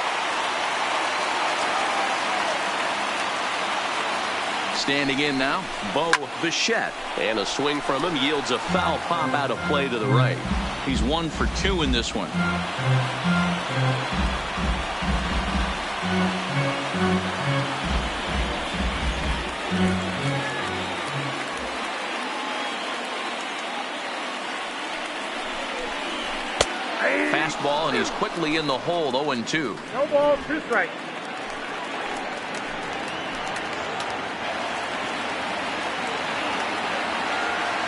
Standing in now, Bo Bichette. And a swing from him yields a foul pop out of play to the right. He's 1 for 2 in this one. Fastball, and he's quickly in the hole, 0-2. No ball, 2 strikes.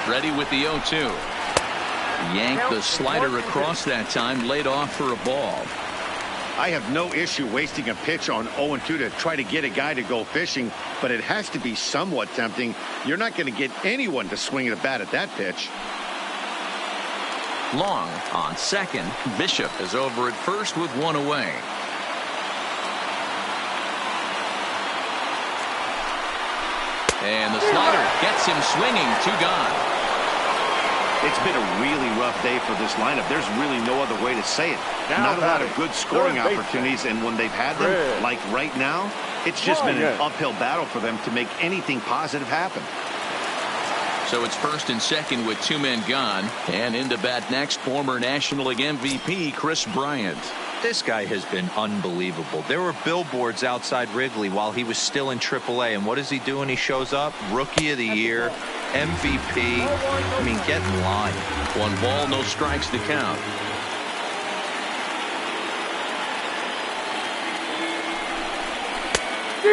Ready with the 0-2. Yanked the slider across that time, laid off for a ball. I have no issue wasting a pitch on 0-2 to try to get a guy to go fishing, but it has to be somewhat tempting. You're not going to get anyone to swing at a bat at that pitch. Long on second. Bishop is over at first with 1 away. And the slider gets him swinging. 2 gone. It's been a really rough day for this lineup. There's really no other way to say it. Not a lot of good scoring opportunities, and when they've had them, like right now, it's just been an uphill battle for them to make anything positive happen. So it's first and second with 2 men gone. And into bat next, former National League MVP Chris Bryant. This guy has been unbelievable. There were billboards outside Wrigley while he was still in AAA. And what is he doing? He shows up, Rookie of the Year, MVP. I mean, get in line. 1 ball, no strikes to count.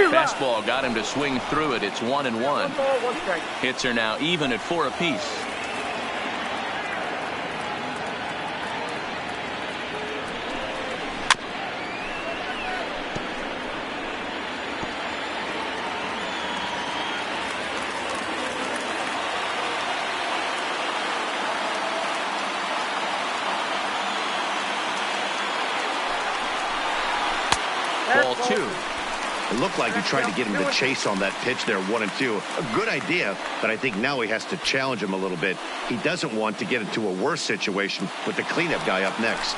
Fastball got him to swing through it. It's 1-1. 1 ball, 1 strike. Hits are now even at 4 apiece. Ball 2. It looked like he tried to get him to chase on that pitch there, 1-2. A good idea, but I think now he has to challenge him a little bit. He doesn't want to get into a worse situation with the cleanup guy up next.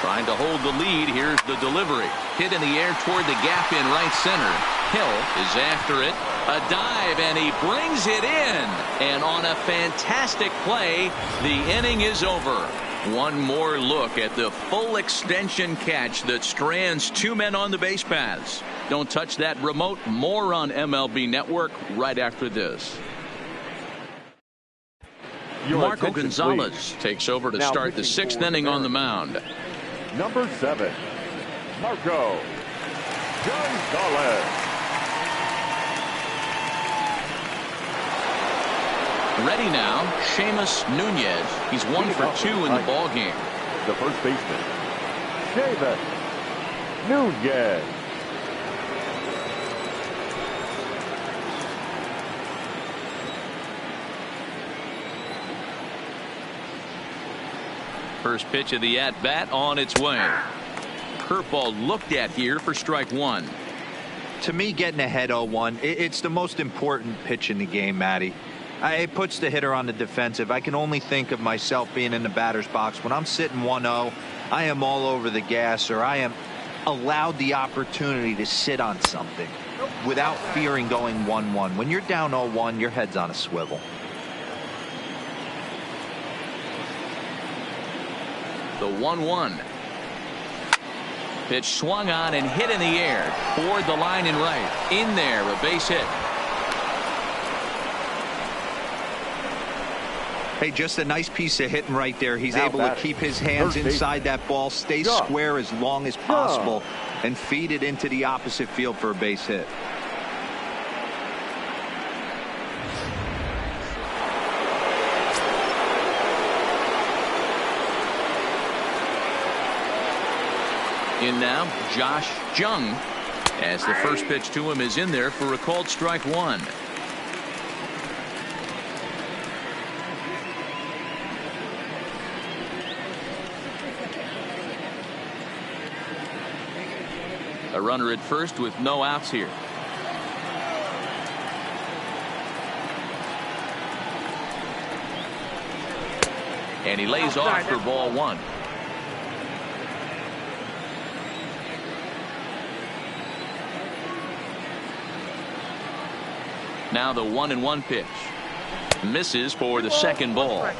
Trying to hold the lead. Here's the delivery. Hit in the air toward the gap in right center. Hill is after it. A dive, and he brings it in. And on a fantastic play, the inning is over. One more look at the full extension catch that strands 2 men on the base paths. Don't touch that remote. More on MLB Network right after this. Marco Gonzalez takes over to start the 6th inning on the mound. Number 7, Marco Gonzalez. Ready now, Seamus Nunez. He's 1 for 2 in the ball game. The first baseman, Seamus Nunez. First pitch of the at-bat on its way. Curveball looked at here for strike 1. To me, getting ahead 0-1, it's the most important pitch in the game, Matty. It puts the hitter on the defensive. I can only think of myself being in the batter's box. When I'm sitting 1-0, I am all over the gas, or I am allowed the opportunity to sit on something without fearing going 1-1. When you're down 0-1, your head's on a swivel. The 1-1. Pitch swung on and hit in the air toward the line and right. In there, a base hit. Hey, just a nice piece of hitting right there. He's Now able to batting. keep his hands Third inside that ball, stay Jump. square as long as possible, and feed it into the opposite field for a base hit. In now, Josh Jung, as the first pitch to him is in there for a called strike one. A runner at first with no outs here. And he lays off for ball one. Now the 1-1 pitch. Misses for the second ball.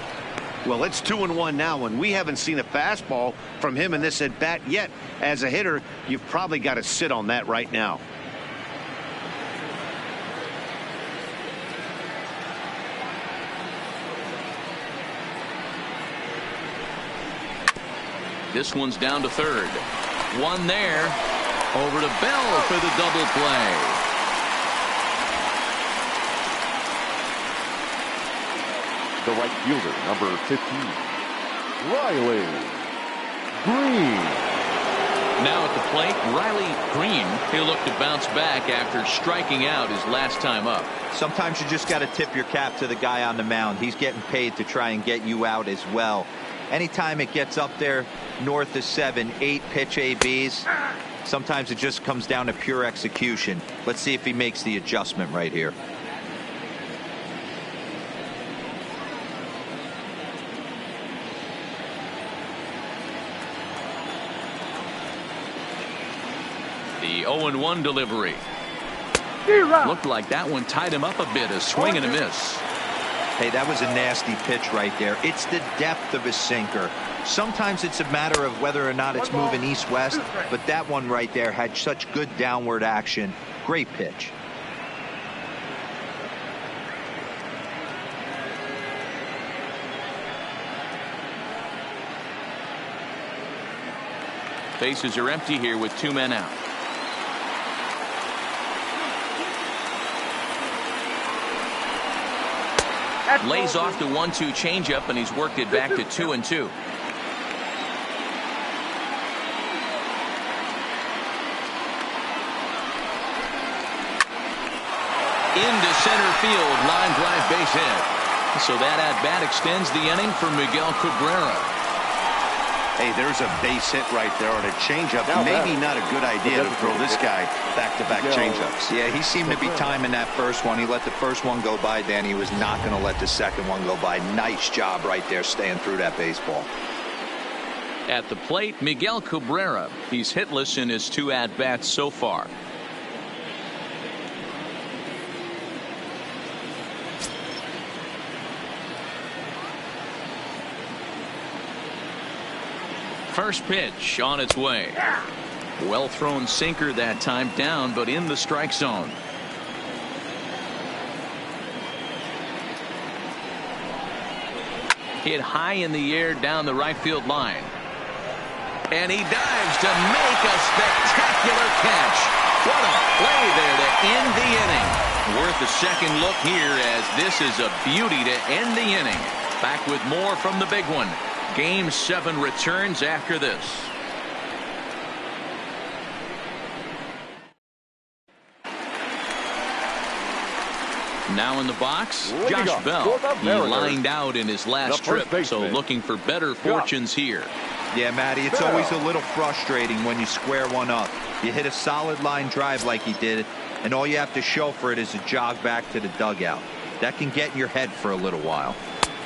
Well, it's 2-1 now, and we haven't seen a fastball from him in this at bat yet. As a hitter, you've probably got to sit on that right now. This one's down to third. One there. Over to Bell for the double play. The right fielder, number 15, Riley Green. Now at the plate, Riley Green. He'll look to bounce back after striking out his last time up. Sometimes you just got to tip your cap to the guy on the mound. He's getting paid to try and get you out as well. Anytime it gets up there north of 7, 8 pitch ABs, sometimes it just comes down to pure execution. Let's see if he makes the adjustment right here. The 0-1 delivery. Looked like that one tied him up a bit. A swing and a miss. Hey, that was a nasty pitch right there. It's the depth of a sinker. Sometimes it's a matter of whether or not it's moving east-west, but that one right there had such good downward action. Great pitch. Bases are empty here with 2 men out. Lays off the 1-2 changeup, and he's worked it back to 2-2. Into center field, line drive, base hit. So that at bat extends the inning for Miguel Cabrera. Hey, there's a base hit right there on a changeup. Maybe not a good idea to throw this guy back-to-back changeups. Yeah, he seemed to be timing that first one. He let the first one go by, then he was not going to let the second one go by. Nice job right there staying through that baseball. At the plate, Miguel Cabrera. He's hitless in his 2 at-bats so far. First pitch on its way. Well thrown sinker that time, down but in the strike zone. Hit high in the air down the right field line. And he dives to make a spectacular catch. What a play there to end the inning. Worth a second look here, as this is a beauty to end the inning. Back with more from the big one. Game 7 returns after this. Now in the box, Josh Bell. He lined out in his last trip, so looking for better fortunes here. Yeah, Matty, it's always a little frustrating when you square one up. You hit a solid line drive like he did, and all you have to show for it is a jog back to the dugout. That can get in your head for a little while.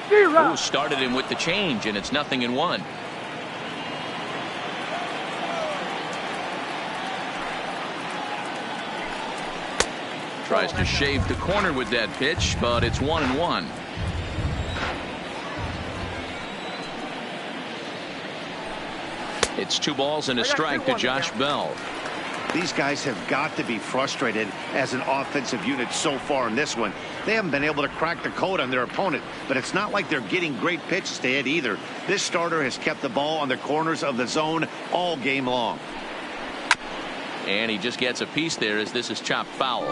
Who started him with the change, and it's 0-1. Tries to shave the corner with that pitch, but it's 1-1. It's 2 balls and a strike to Josh Bell. These guys have got to be frustrated as an offensive unit so far in this one. They haven't been able to crack the code on their opponent, but it's not like they're getting great pitches to hit either. This starter has kept the ball on the corners of the zone all game long. And he just gets a piece there as this is chopped foul.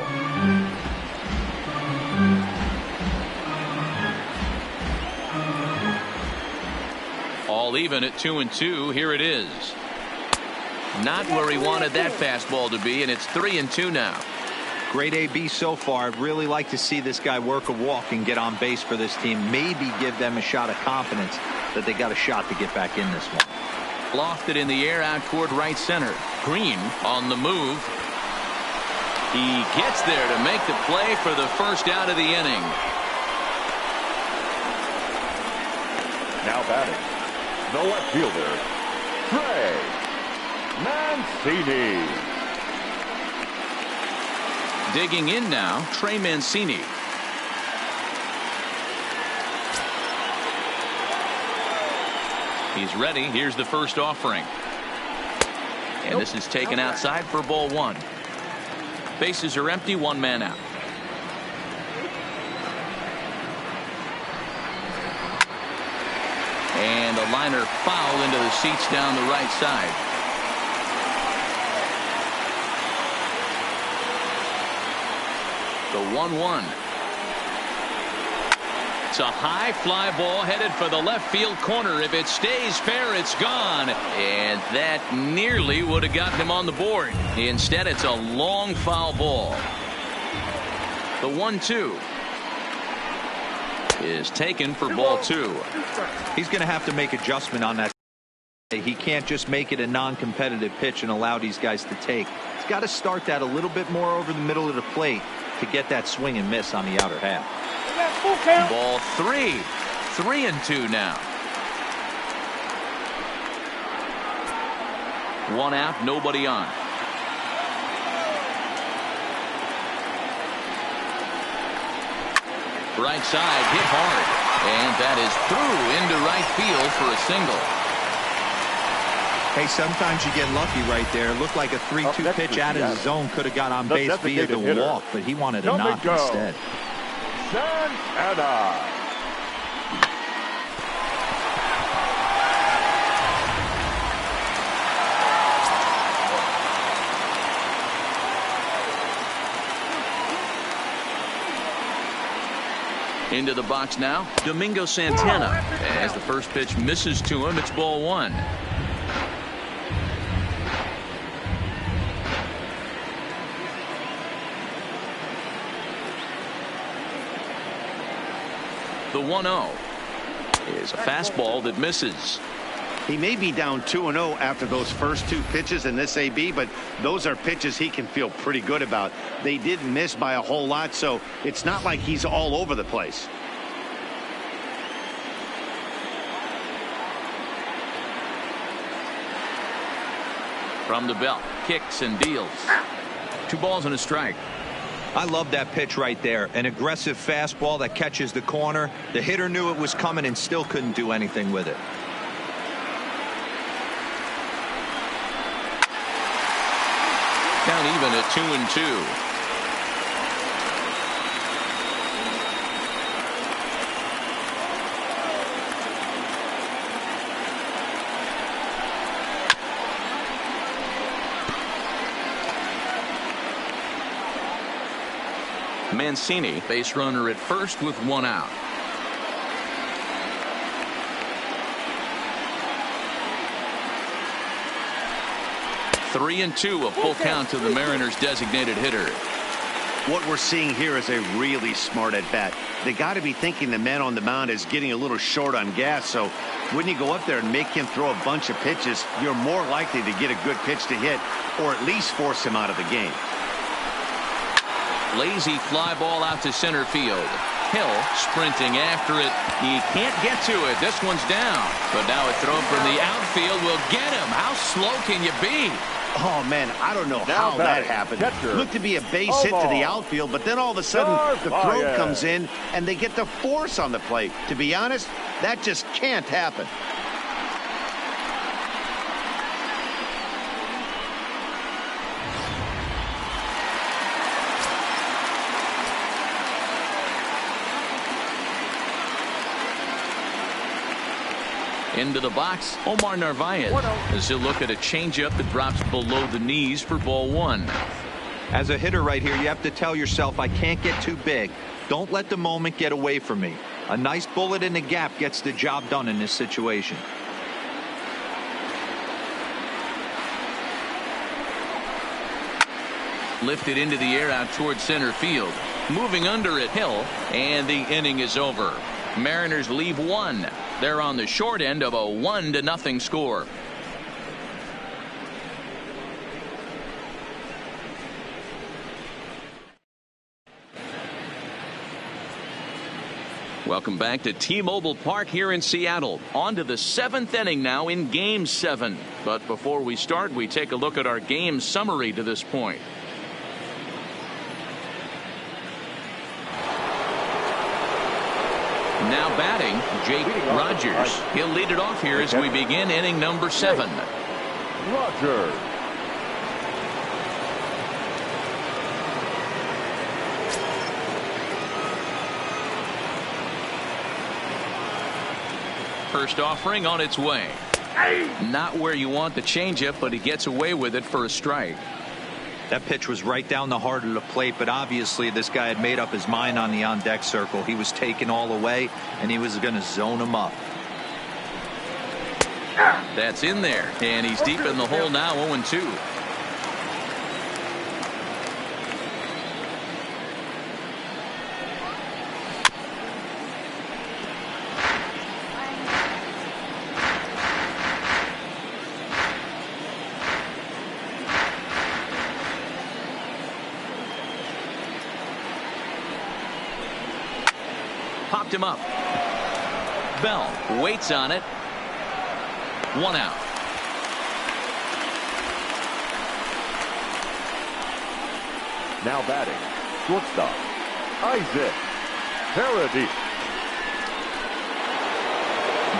All even at 2-2. Here it is. Not where he wanted that fastball to be, and it's 3-2 now. Great AB so far. I'd really like to see this guy work a walk and get on base for this team. Maybe give them a shot of confidence that they got a shot to get back in this one. Lofted in the air out toward right center. Green on the move. He gets there to make the play for the first out of the inning. Now batting, the left fielder, Trey Mancini. Digging in now, Trey Mancini. He's ready. Here's the first offering. And this is taken outside for ball one. Bases are empty, one man out. And a liner foul into the seats down the right side. The 1-1. It's a high fly ball headed for the left field corner. If it stays fair, it's gone. And that nearly would have gotten him on the board. Instead, it's a long foul ball. The 1-2 is taken for ball two. He's going to have to make adjustment on that. He can't just make it a non-competitive pitch and allow these guys to take. He's got to start that a little bit more over the middle of the plate to get that swing and miss on the outer half. Ball three. 3-2 now. One out, nobody on. Right side hit hard, and that is through into right field for a single. Hey, sometimes you get lucky right there. Looked like a 3-2 pitch out of the zone. Could have got on base via the walk, but he wanted a knock instead. Santana. Into the box now, Domingo Santana. As the first pitch misses to him, it's ball one. The 1-0 is a fastball that misses. He may be down 2-0 after those first two pitches in this AB, but those are pitches he can feel pretty good about. They did miss by a whole lot, so it's not like he's all over the place. From the belt, kicks and deals. 2 balls and a strike. I love that pitch right there. An aggressive fastball that catches the corner. The hitter knew it was coming and still couldn't do anything with it. Down even at 2-2. Mancini, base runner at first with 1 out. Three and two, a full count to the Mariners' designated hitter. What we're seeing here is a really smart at bat. They got to be thinking the man on the mound is getting a little short on gas, so when you go up there and make him throw a bunch of pitches, you're more likely to get a good pitch to hit or at least force him out of the game. Lazy fly ball out to center field. Hill sprinting after it. He can't get to it. This one's down. But now a throw from the outfield will get him. How slow can you be? Oh, man, I don't know how that happened. Looked to be a base hit to the outfield, but then all of a sudden the throw comes in and they get the force on the plate. To be honest, that just can't happen. Into the box, Omar Narvaez, as he'll look at a changeup that drops below the knees for ball 1. As a hitter right here, you have to tell yourself, I can't get too big. Don't let the moment get away from me. A nice bullet in the gap gets the job done in this situation. Lifted into the air out towards center field. Moving under it, Hill, and the inning is over. Mariners leave 1. They're on the short end of a 1-0 score. Welcome back to T-Mobile Park here in Seattle. On to the 7th inning now in Game 7. But before we start, we take a look at our game summary to this point. Now batting, Jake Rogers. He'll lead it off here as we begin inning number 7. Rogers. First offering on its way. Not where you want the changeup, but he gets away with it for a strike. That pitch was right down the heart of the plate, but obviously this guy had made up his mind on the on-deck circle. He was taken all away, and he was going to zone him up. That's in there, and he's deep in the hole now, 0-2. Popped him up. Bell waits on it. 1 out. Now batting, shortstop, Isaac Paradis.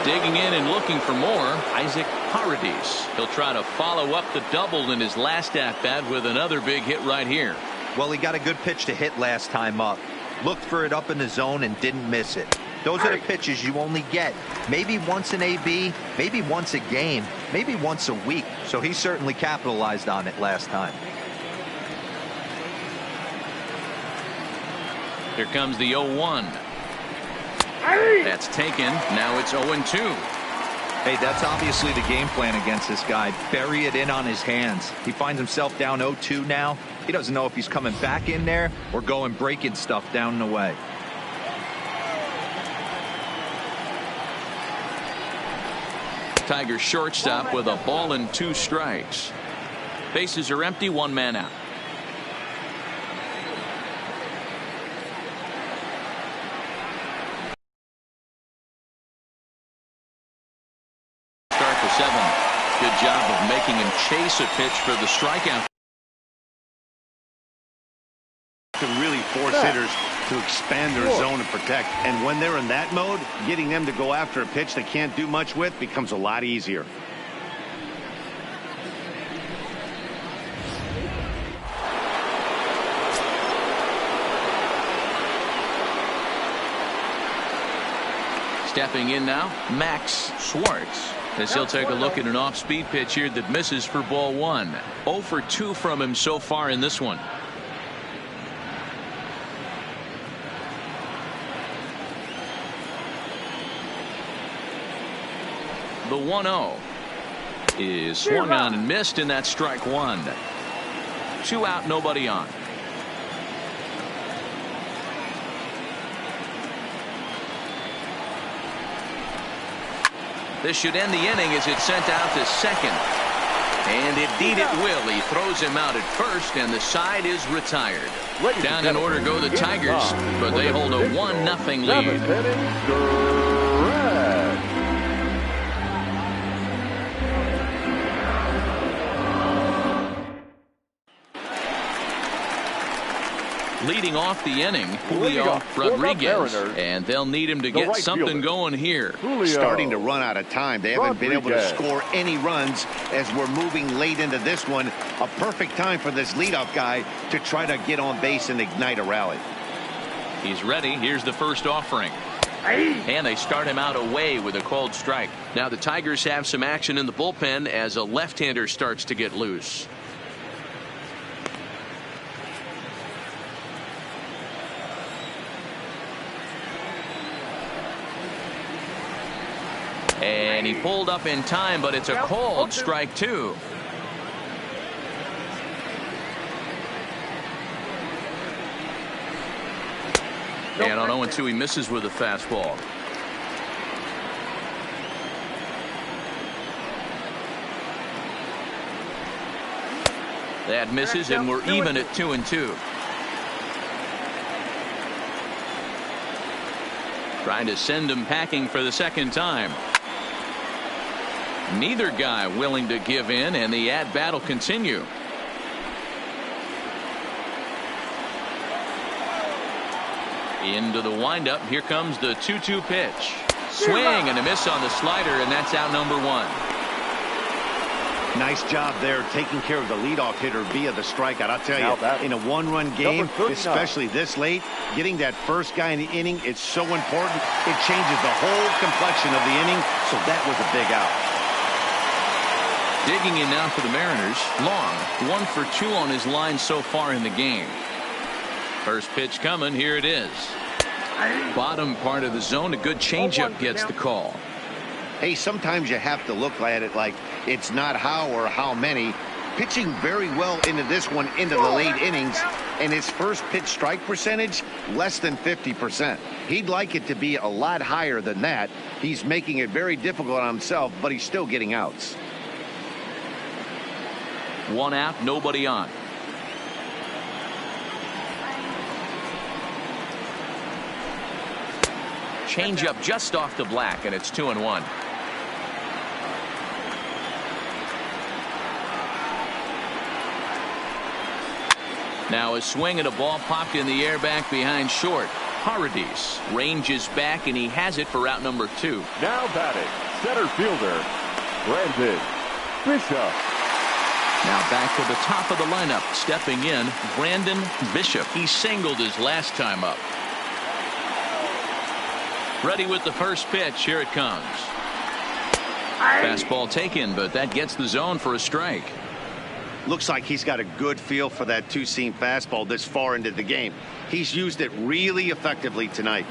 Digging in and looking for more, Isaac Paradis. He'll try to follow up the double in his last at-bat with another big hit right here. Well, he got a good pitch to hit last time up. Looked for it up in the zone and didn't miss it. Those are the pitches you only get maybe once in AB, maybe once a game, maybe once a week. So he certainly capitalized on it last time. Here comes the 0-1. That's taken. Now it's 0-2. Hey, that's obviously the game plan against this guy. Bury it in on his hands. He finds himself down 0-2 now. He doesn't know if he's coming back in there or going breaking stuff down the way. Tigers shortstop with a ball and 2 strikes. Bases are empty, 1 man out. Start the 7th. Good job of making him chase a pitch for the strikeout. Can really force hitters to expand their zone and protect. And when they're in that mode, getting them to go after a pitch they can't do much with becomes a lot easier. Stepping in now, Max Schwartz, as he'll take a look at an off-speed pitch here that misses for ball 1. 0 for 2 from him so far in this one. The 1-0 is swung on and missed, and that's strike 1. 2 out, nobody on. This should end the inning as it's sent out to second. And indeed it will. He throws him out at first, and the side is retired. Down in order go the Tigers, but they hold a 1-0 lead. Leading off the inning, Julio Rodriguez, and they'll need him to get something going here. Starting to run out of time. They haven't been able to score any runs as we're moving late into this one. A perfect time for this leadoff guy to try to get on base and ignite a rally. He's ready. Here's the first offering. And they start him out away with a called strike. Now the Tigers have some action in the bullpen as a left-hander starts to get loose. And he pulled up in time, but it's a called strike two. And on 0-2, he misses with a fastball. That misses, and we're even at 2-2. Trying to send him packing for the second time. Neither guy willing to give in, and the at-bat will continue. Into the windup. Here comes the 2-2 pitch. Swing and a miss on the slider, and that's out number one. Nice job there taking care of the leadoff hitter via the strikeout. I'll tell you, in a one-run game, especially this late, getting that first guy in the inning, it's so important. It changes the whole complexion of the inning, so that was a big out. Digging in now for the Mariners. Long, 1 for 2 on his line so far in the game. First pitch coming. Here it is. Bottom part of the zone. A good changeup gets the call. Hey, sometimes you have to look at it like it's not how or how many. Pitching very well into this one, into the late innings, and his first pitch strike percentage less than 50%. He'd like it to be a lot higher than that. He's making it very difficult on himself, but he's still getting outs. 1 out, nobody on. Changeup just off the black, and it's 2-1. Now a swing and a ball popped in the air back behind short. Paradis ranges back, and he has it for out number 2. Now batting, center fielder, Brandon Bishop. Now back to the top of the lineup. Stepping in, Brandon Bishop. He singled his last time up. Ready with the first pitch. Here it comes. Fastball taken, but that gets the zone for a strike. Looks like he's got a good feel for that two-seam fastball this far into the game. He's used it really effectively tonight.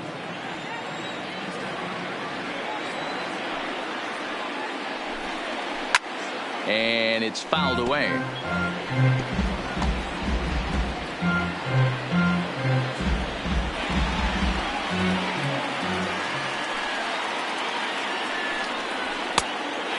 And it's fouled away.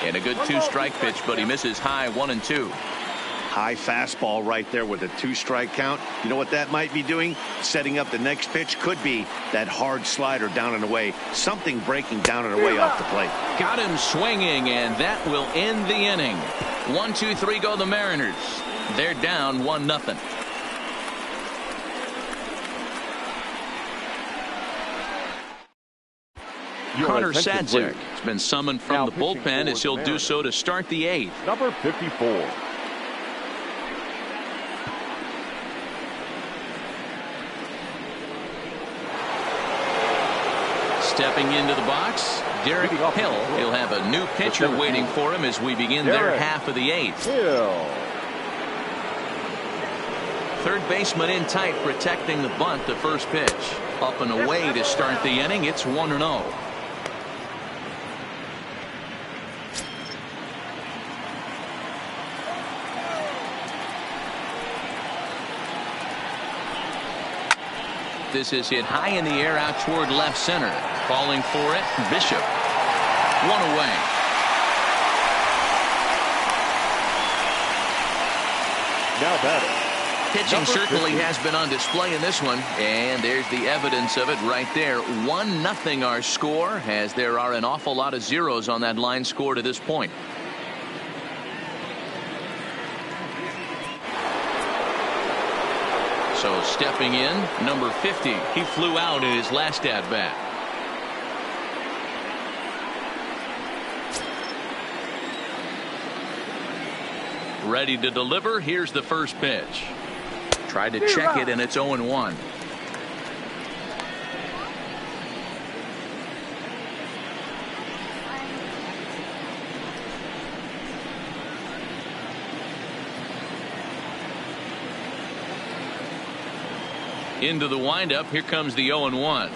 And a good 2-strike pitch, but he misses high. 1-2. High fastball right there with a 2-strike count. You know what that might be doing? Setting up the next pitch. Could be that hard slider down and away. Something breaking down and away off the plate. Got him swinging, and that will end the inning. 1, 2, 3 go the Mariners. They're down 1-0. Hunter Sadzik has been summoned from the bullpen as he'll do so to start the 8th. Number 54. Stepping into the box, Derek Hill. He'll have a new pitcher waiting for him as we begin their half of the 8th. Third baseman in tight, protecting the bunt. The first pitch up and away to start the inning. It's 1-0. This is hit high in the air out toward left center. Falling for it, Bishop. 1 away. Now batting. Pitching certainly has been on display in this one, and there's the evidence of it right there. 1-0 our score, as there are an awful lot of zeros on that line score to this point. So stepping in, number 50. He flew out in his last at-bat. Ready to deliver. Here's the first pitch. Tried to check it, and it's 0-1. Into the windup. Here comes the 0-1.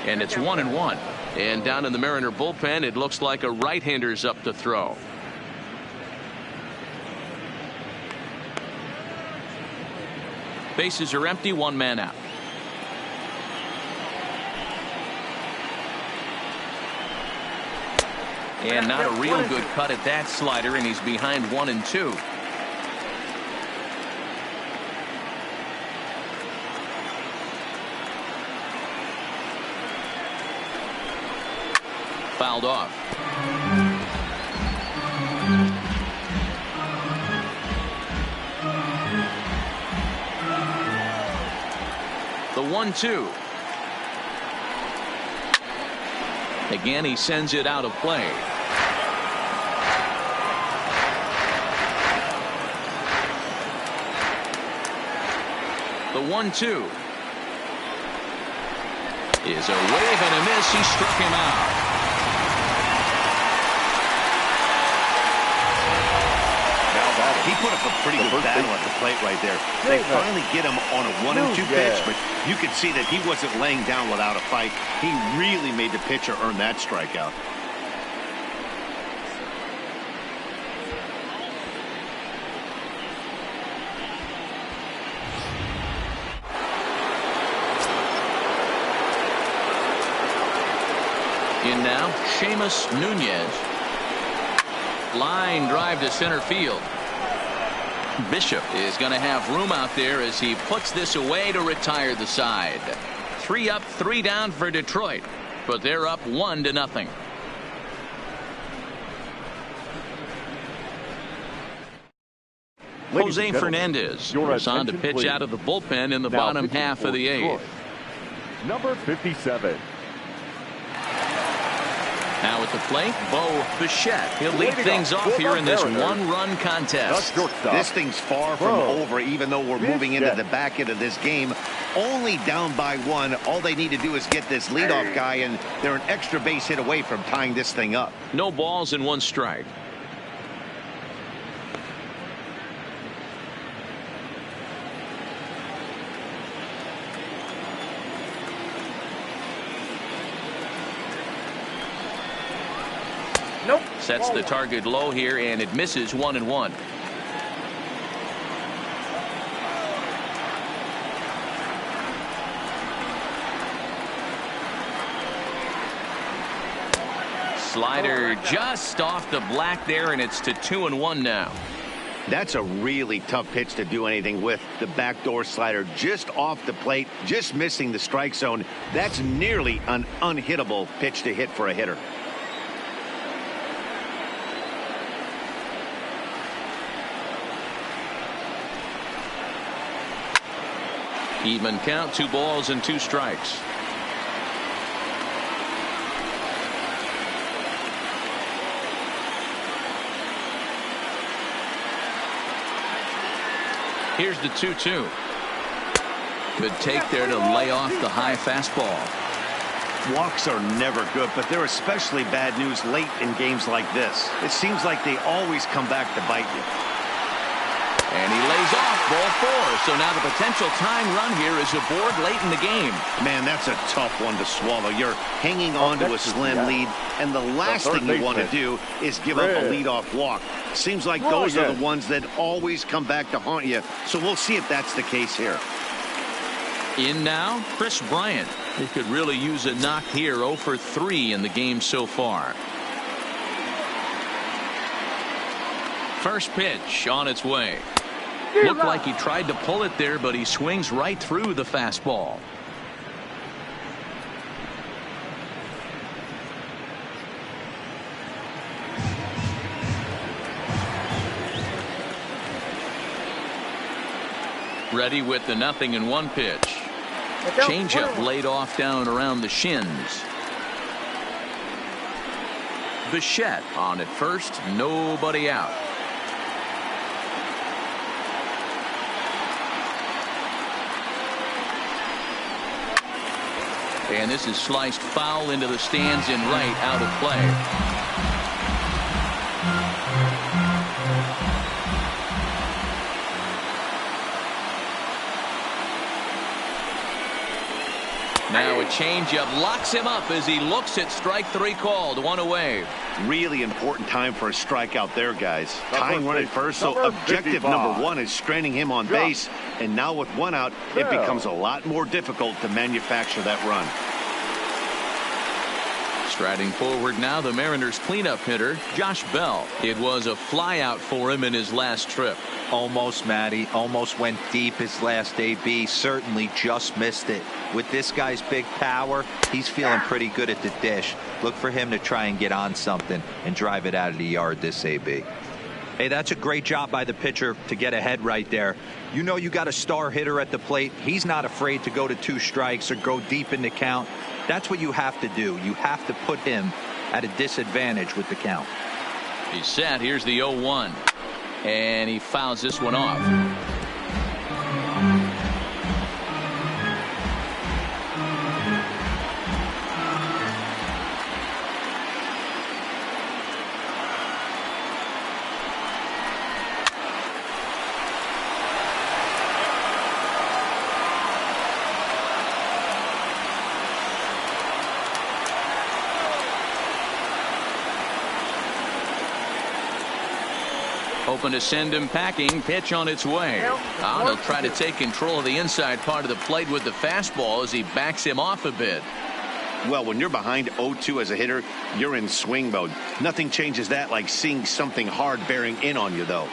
And it's 1-1. And down in the Mariner bullpen, it looks like a right-hander's up to throw. Bases are empty, one man out. And not a real good cut at that slider, and he's behind 1-2. Fouled off. The 1-2. Again, he sends it out of play. The 1-2 is a wave and a miss. He struck him out. He put up a pretty good battle at the plate right there. They finally get him on a 1-2 pitch, but you could see that he wasn't laying down without a fight. He really made the pitcher earn that strikeout. In now, Seamus Nunez. Line drive to center field. Bishop is going to have room out there as he puts this away to retire the side. 3 up, 3 down for Detroit, but they're up 1-0. Jose Fernandez is on to pitch out of the bullpen in the bottom half of the 8th. Number 57. Now at the plate, Bo Bichette. He'll lead things off here in this one-run contest. This thing's far from over, even though we're moving into the back end of this game. Only down by 1. All they need to do is get this leadoff guy, and they're an extra base hit away from tying this thing up. No balls and 1 strike. Nope. Sets the target low here, and it misses 1-1. Slider just off the black there, and it's to 2-1 now. That's a really tough pitch to do anything with. The backdoor slider just off the plate, just missing the strike zone. That's nearly an unhittable pitch to hit for a hitter. Even count, 2 balls and 2 strikes. Here's the 2-2. Good take there to lay off the high fastball. Walks are never good, but they're especially bad news late in games like this. It seems like they always come back to bite you. And he lays off ball 4. So now the potential tying run here is aboard late in the game. Man, that's a tough one to swallow. You're hanging on to a slim lead, and the last thing you want to do is give up a leadoff walk. Seems like those are the ones that always come back to haunt you. So we'll see if that's the case here. In now, Chris Bryant. He could really use a knock here. 0 for 3 in the game so far. First pitch on its way. Looked like he tried to pull it there, but he swings right through the fastball. Ready with the 0-1 pitch. Changeup laid off down around the shins. Bichette on at first, nobody out. And this is sliced foul into the stands in right, out of play. Now a changeup locks him up as he looks at strike 3 called. 1 away. Really important time for a strikeout there, guys. Tying run at first, so objective 55. number 1 is straining him on base. And now with 1 out, it becomes a lot more difficult to manufacture that run. Striding forward now, the Mariners cleanup hitter, Josh Bell. It was a flyout for him in his last trip. Almost, Matty. Almost went deep his last AB. Certainly just missed it. With this guy's big power, he's feeling pretty good at the dish. Look for him to try and get on something and drive it out of the yard this AB. Hey, that's a great job by the pitcher to get ahead right there. You know you got a star hitter at the plate. He's not afraid to go to 2 strikes or go deep in the count. That's what you have to do. You have to put him at a disadvantage with the count. He's set. Here's the 0-1. And he fouls this one off. Hoping to send him packing. Pitch on its way. They'll try to take control of the inside part of the plate with the fastball as he backs him off a bit. Well, when you're behind 0-2 as a hitter, you're in swing mode. Nothing changes that like seeing something hard bearing in on you, though.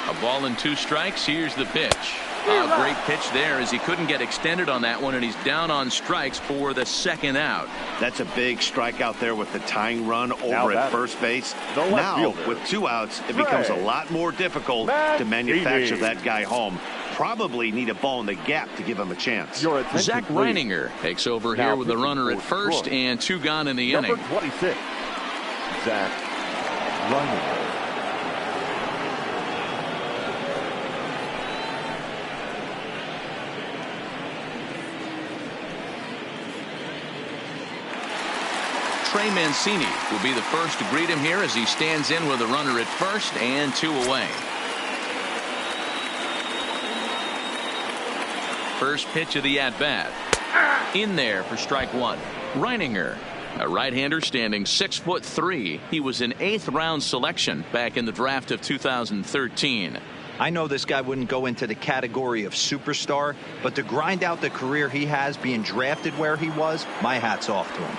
A ball and 2 strikes. Here's the pitch. A great pitch there as he couldn't get extended on that one, and he's down on strikes for the 2nd out. That's a big strikeout there with the tying run over at first base. Now, with 2 outs, it becomes a lot more difficult to manufacture that guy home. Probably need a ball in the gap to give him a chance. Zach Reininger takes over here with the runner at first and 2 gone in the inning. Number 26, Zach Reininger. Trey Mancini will be the first to greet him here as he stands in with a runner at first and 2 away. First pitch of the at-bat. In there for strike 1. Reininger, a right-hander standing 6'3". He was an 8th round selection back in the draft of 2013. I know this guy wouldn't go into the category of superstar, but to grind out the career he has being drafted where he was, my hat's off to him.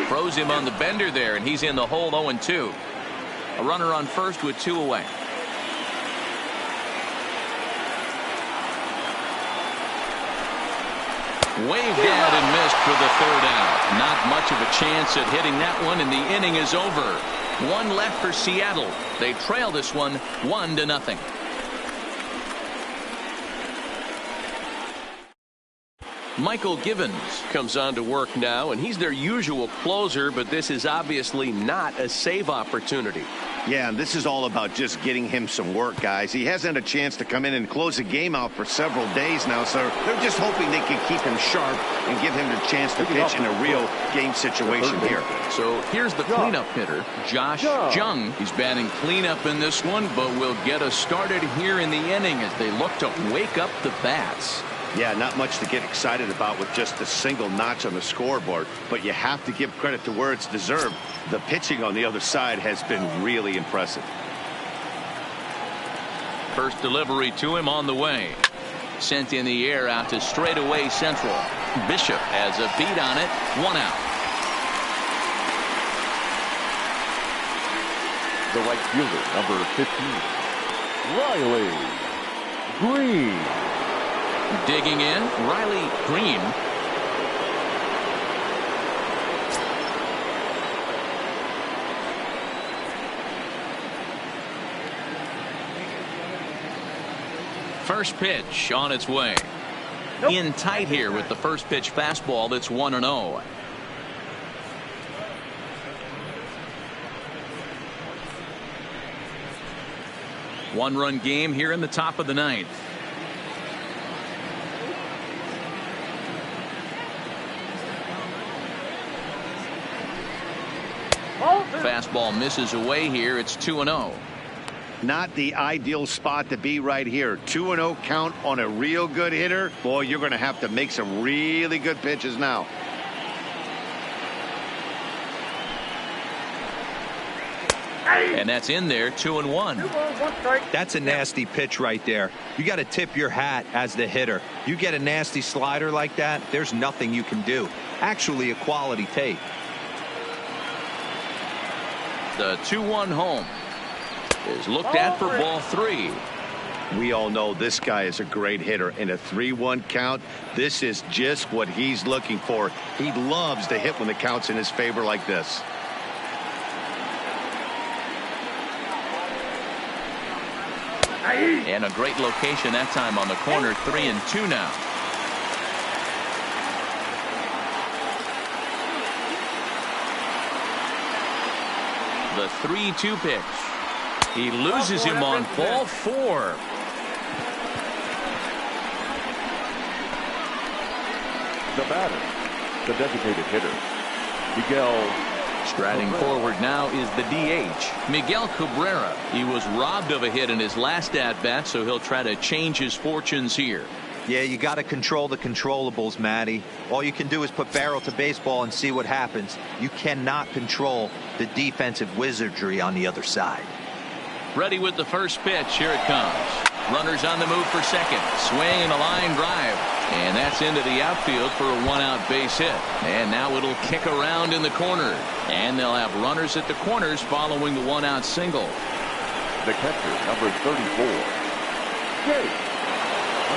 Throws him on the bender there, and he's in the hole 0-2. A runner on first with 2 away. Waved out and missed for the 3rd out. Not much of a chance at hitting that one, and the inning is over. 1 left for Seattle. They trail this one 1-0. Michael Givens comes on to work now, and he's their usual closer, but this is obviously not a save opportunity. Yeah, and this is all about just getting him some work, guys. He hasn't had a chance to come in and close the game out for several days now, so they're just hoping they can keep him sharp and give him the chance to pitch in a real game situation here. So here's the cleanup hitter, Josh Jung. He's batting cleanup in this one, but will get us started here in the inning as they look to wake up the bats. Yeah, not much to get excited about with just a single notch on the scoreboard, but you have to give credit to where it's deserved. The pitching on the other side has been really impressive. First delivery to him on the way. Sent in the air out to straightaway central. Bishop has a beat on it. 1 out. The right fielder, number 15, Riley Green. Digging in, Riley Green. First pitch on its way. In tight here with the first pitch fastball that's 1-0. One-run game here in the top of the 9th. Fastball misses away here. It's 2-0. Not the ideal spot to be right here. 2-0 count on a real good hitter. Boy, you're going to have to make some really good pitches now. And that's in there, 2-1. That's a nasty pitch right there. You got to tip your hat as the hitter. You get a nasty slider like that, there's nothing you can do. Actually, a quality take. The 2-1 home is looked at for ball 3. We all know this guy is a great hitter. In a 3-1 count, this is just what he's looking for. He loves to hit when the count's in his favor like this. And a great location that time on the corner. 3-2 now. The 3-2 pitch. He loses him on ball 4. The batter, the designated hitter, Miguel. Striding forward now is the DH, Miguel Cabrera. He was robbed of a hit in his last at-bat, so he'll try to change his fortunes here. Yeah, you got to control the controllables, Matty. All you can do is put barrel to baseball and see what happens. You cannot control the defensive wizardry on the other side. Ready with the first pitch. Here it comes. Runners on the move for second. Swing and a line drive. And that's into the outfield for a one-out base hit. And now it'll kick around in the corner. And they'll have runners at the corners following the one-out single. The catcher, number 34, Jake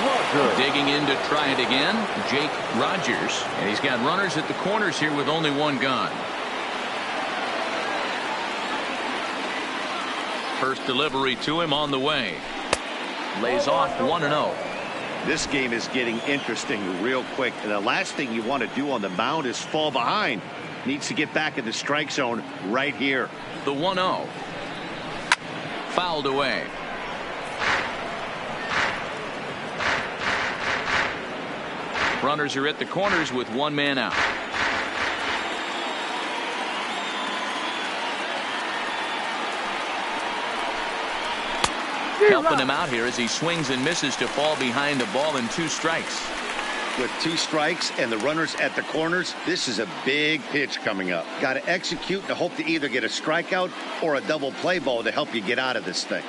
Rogers. Digging in to try it again, Jake Rogers. And he's got runners at the corners here with only one gone. First delivery to him on the way. Lays off 1-0. This game is getting interesting real quick. And the last thing you want to do on the mound is fall behind. Needs to get back in the strike zone right here. The 1-0. Fouled away. Runners are at the corners with one man out. Helping him out here as he swings and misses to fall behind the ball in 2 strikes. With 2 strikes and the runners at the corners, this is a big pitch coming up. Got to execute and hope to either get a strikeout or a double play ball to help you get out of this thing.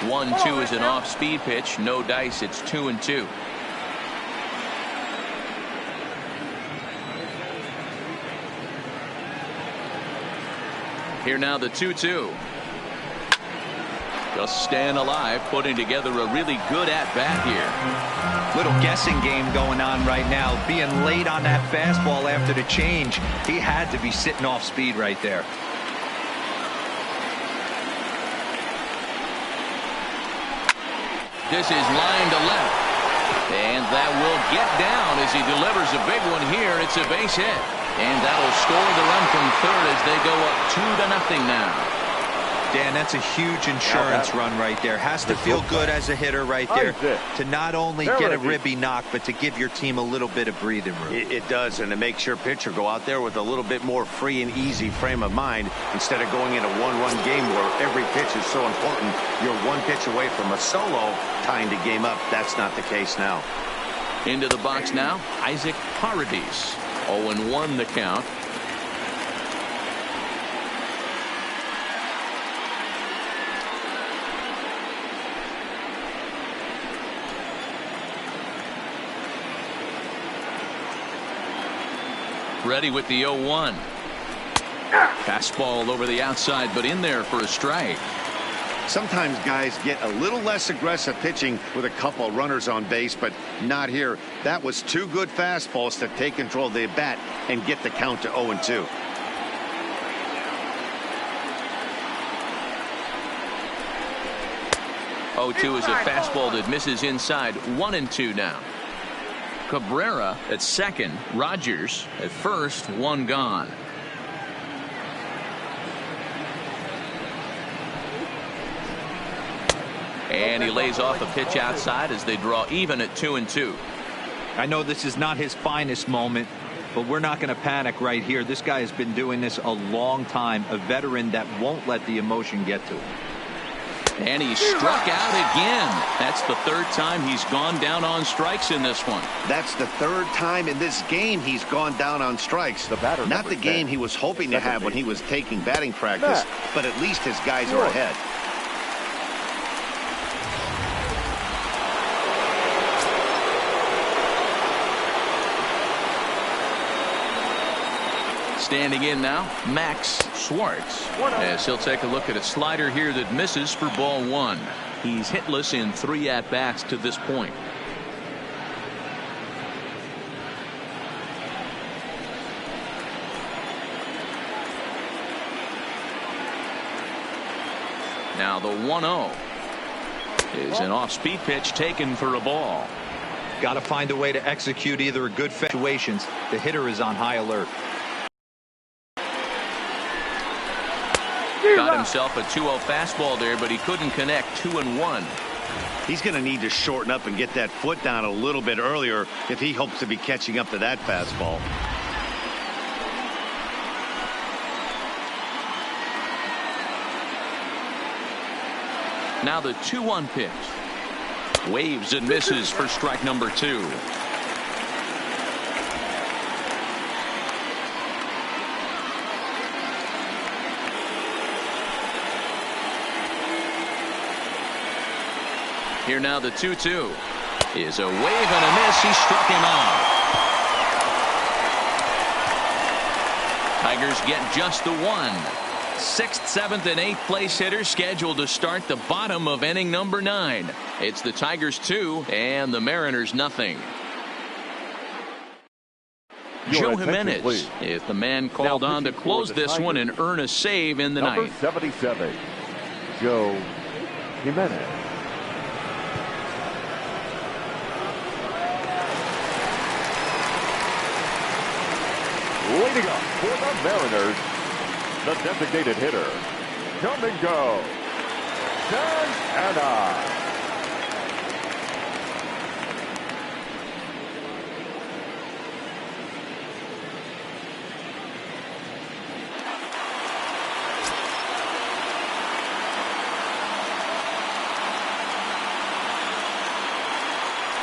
One, two is an off-speed pitch. No dice. It's 2-2. Here now the 2-2. Just staying alive, putting together a really good at-bat here. Little guessing game going on right now. Being late on that fastball after the change. He had to be sitting off speed right there. This is line to left. And that will get down as he delivers a big one here. It's a base hit. And that'll score the run from third as they go up 2-0 now. Dan, that's a huge insurance run right there. Has to feel good as a hitter right there to not only get a ribby knock, but to give your team a little bit of breathing room. It does, and it makes your pitcher go out there with a little bit more free and easy frame of mind instead of going in a one-run game where every pitch is so important. You're one pitch away from a solo tying the game up. That's not the case now. Into the box now, Isaac Paradis. 0-1 the count. Ready with the 0-1. Fastball over the outside, but in there for a strike. Sometimes guys get a little less aggressive pitching with a couple of runners on base, but not here. That was 2 good fastballs to take control of the bat and get the count to 0-2. Oh-2 is a fastball that misses inside. 1-2 now. Cabrera at second. Rogers at first. 1 gone. And he lays off a pitch outside as they draw even at 2-2. I know this is not his finest moment, but we're not going to panic right here. This guy has been doing this a long time, a veteran that won't let the emotion get to him. And he struck out again. That's the third time he's gone down on strikes in this one. That's the third time in this game he's gone down on strikes. The batter, not the game he was hoping to have when he was taking batting practice, but at least his guys are ahead. Standing in now, Max Schwartz, as he'll take a look at a slider here that misses for ball one. He's hitless in 3 at-bats to this point. Now the 1-0 is an off-speed pitch taken for a ball. Got to find a way to execute either a good situations. The hitter is on high alert. Got himself a 2-0 fastball there, but he couldn't connect. 2-1. He's going to need to shorten up and get that foot down a little bit earlier if he hopes to be catching up to that fastball. Now the 2-1 pitch. Waves and misses for strike number 2. Here now the 2-2 is a wave and a miss. He struck him out. Tigers get just the 1. 6th, 7th, and 8th place hitters scheduled to start the bottom of inning number 9. It's the Tigers 2 and the Mariners nothing. Joe Jimenez is the man called on to close this one and earn a save in the Number ninth. 77, Joe Jimenez. Leading up for the Mariners, the designated hitter, Domingo Santana.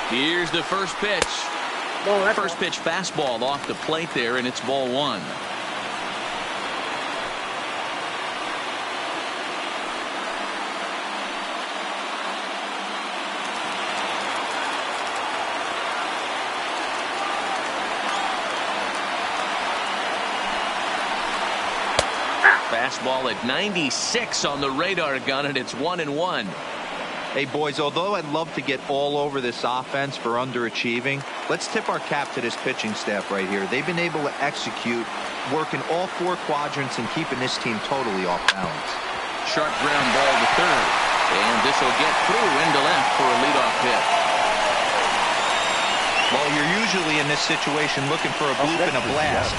Here's the first pitch. First pitch fastball off the plate there, and it's ball 1. Fastball at 96 on the radar gun, and it's 1-1. Hey, boys, although I'd love to get all over this offense for underachieving, let's tip our cap to this pitching staff right here. They've been able to execute, working all 4 quadrants and keeping this team totally off balance. Sharp ground ball to third, and this will get through into left for a leadoff hit. Well, you're usually in this situation looking for a bloop and a blast.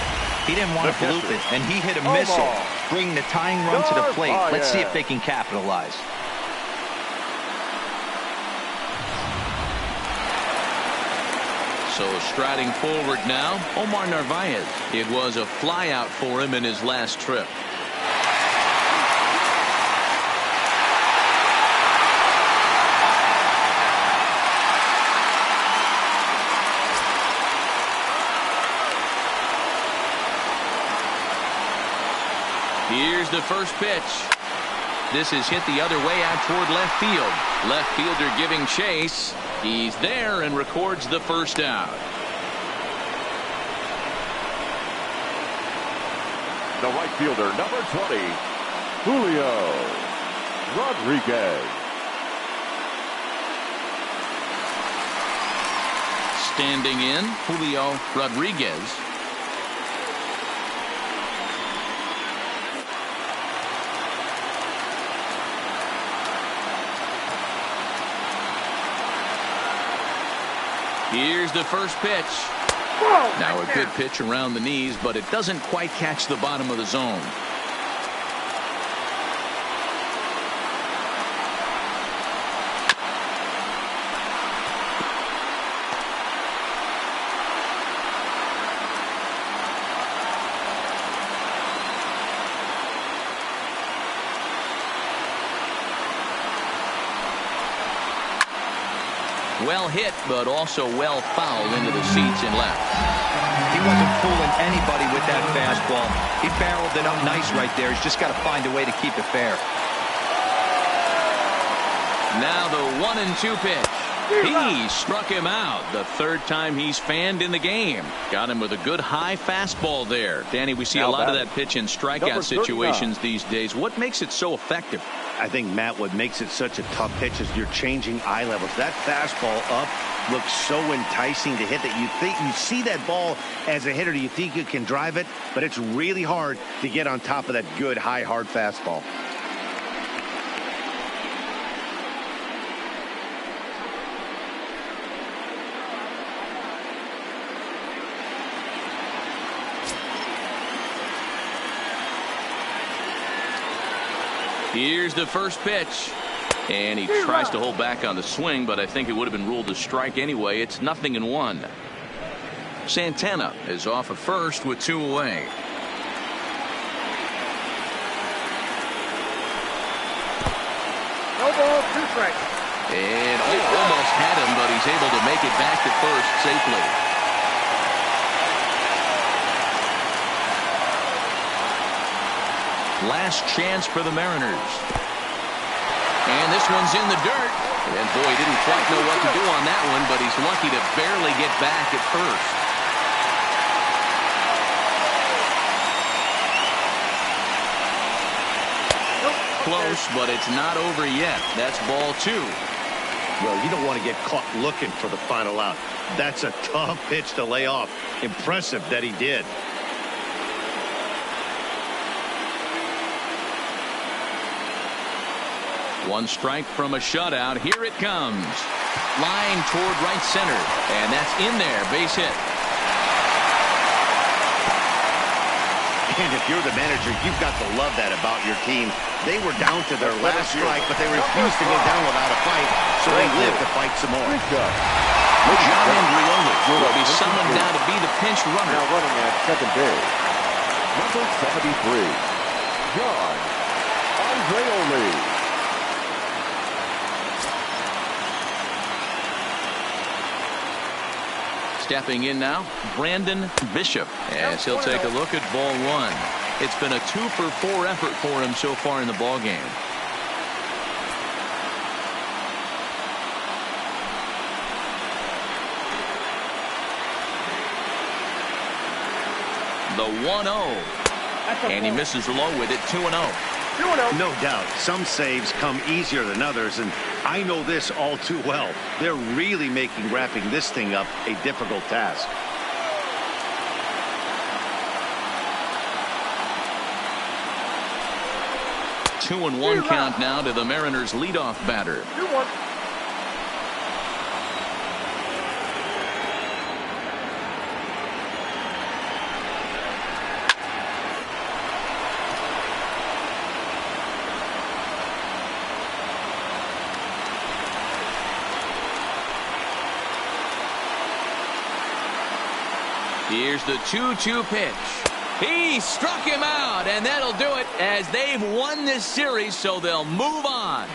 He didn't want to bloop it, and he hit a missile, bringing the tying run to the plate. Let's see if they can capitalize. So striding forward now, Omar Narvaez. It was a flyout for him in his last trip. Here's the first pitch. This is hit the other way out toward left field. Left fielder giving chase. He's there and records the first out. The right fielder, number 20, Julio Rodriguez. Standing in, Julio Rodriguez. Here's the first pitch. Now a good pitch around the knees, but it doesn't quite catch the bottom of the zone. Well hit, but also well fouled into the seats and left. He wasn't fooling anybody with that fastball. He barreled it up nice right there. He's just got to find a way to keep it fair. Now the 1-2 pitch. He struck him out the third time he's fanned in the game. Got him with a good high fastball there. Danny, we see a lot of that pitch in strikeout situations these days. What makes it so effective? I think, Matt, what makes it such a tough pitch is you're changing eye levels. That fastball up looks so enticing to hit that you see that ball as a hitter, you think you can drive it, but it's really hard to get on top of that good, high, hard fastball. Here's the first pitch. And he tries to hold back on the swing, but I think it would have been ruled a strike anyway. It's 0-1. Santana is off at first with 2 away. No ball, 2 strikes. And almost had him, but he's able to make it back to first safely. Last chance for the Mariners. And this one's in the dirt. And boy, didn't quite know what to do on that one, but he's lucky to barely get back at first. Close, but it's not over yet. That's ball 2. Well, you don't want to get caught looking for the final out. That's a tough pitch to lay off. Impressive that he did. One strike from a shutout. Here it comes. Line toward right center. And that's in there. Base hit. And if you're the manager, you've got to love that about your team. They were down to their last strike, but they refused to go down without a fight, so they lived to fight some more. John Andrioli will be summoned now to be the pinch runner. Now running at second base, number 73, John Andrioli. Stepping in now, Brandon Bishop, as he'll take a look at ball 1. It's been a 2-for-4 effort for him so far in the ball game. The 1-0. And he misses low with it, 2-0. No doubt. Some saves come easier than others, and I know this all too well. They're really making wrapping this thing up a difficult task. Two and 1 count now to the Mariners' leadoff batter. 2-1. Here's the 2-2 pitch. He struck him out, and that'll do it as they've won this series, so they'll move on.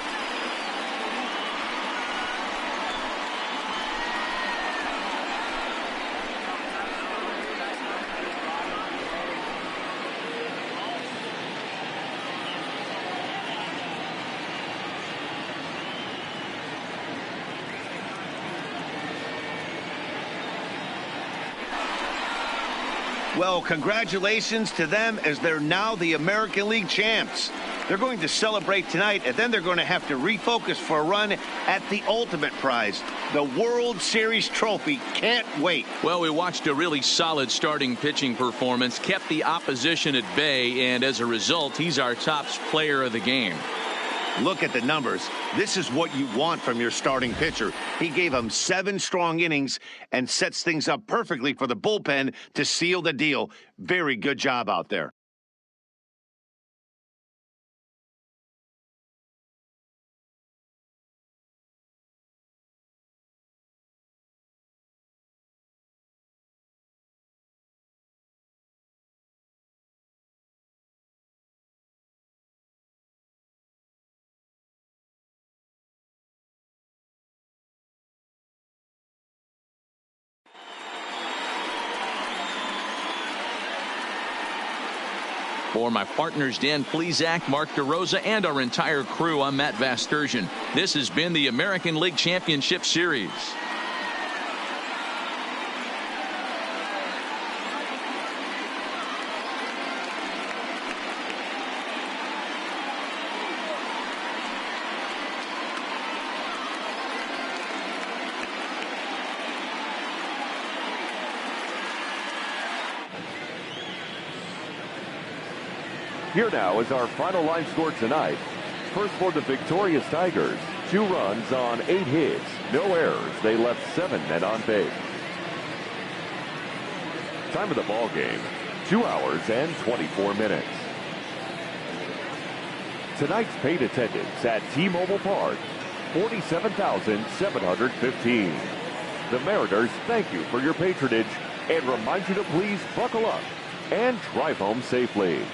Well, congratulations to them as they're now the American League champs. They're going to celebrate tonight, and then they're going to have to refocus for a run at the ultimate prize, the World Series trophy. Can't wait. Well, we watched a really solid starting pitching performance, kept the opposition at bay, and as a result, he's our top player of the game. Look at the numbers. This is what you want from your starting pitcher. He gave them 7 strong innings and sets things up perfectly for the bullpen to seal the deal. Very good job out there. For my partners Dan Plesac, Mark DeRosa, and our entire crew, I'm Matt Vasgersian. This has been the American League Championship Series. Here now is our final line score tonight. First for the victorious Tigers, 2 runs on 8 hits, no errors. They left 7 men on base. Time of the ball game, 2 hours and 24 minutes. Tonight's paid attendance at T-Mobile Park, 47,715. The Mariners thank you for your patronage and remind you to please buckle up and drive home safely.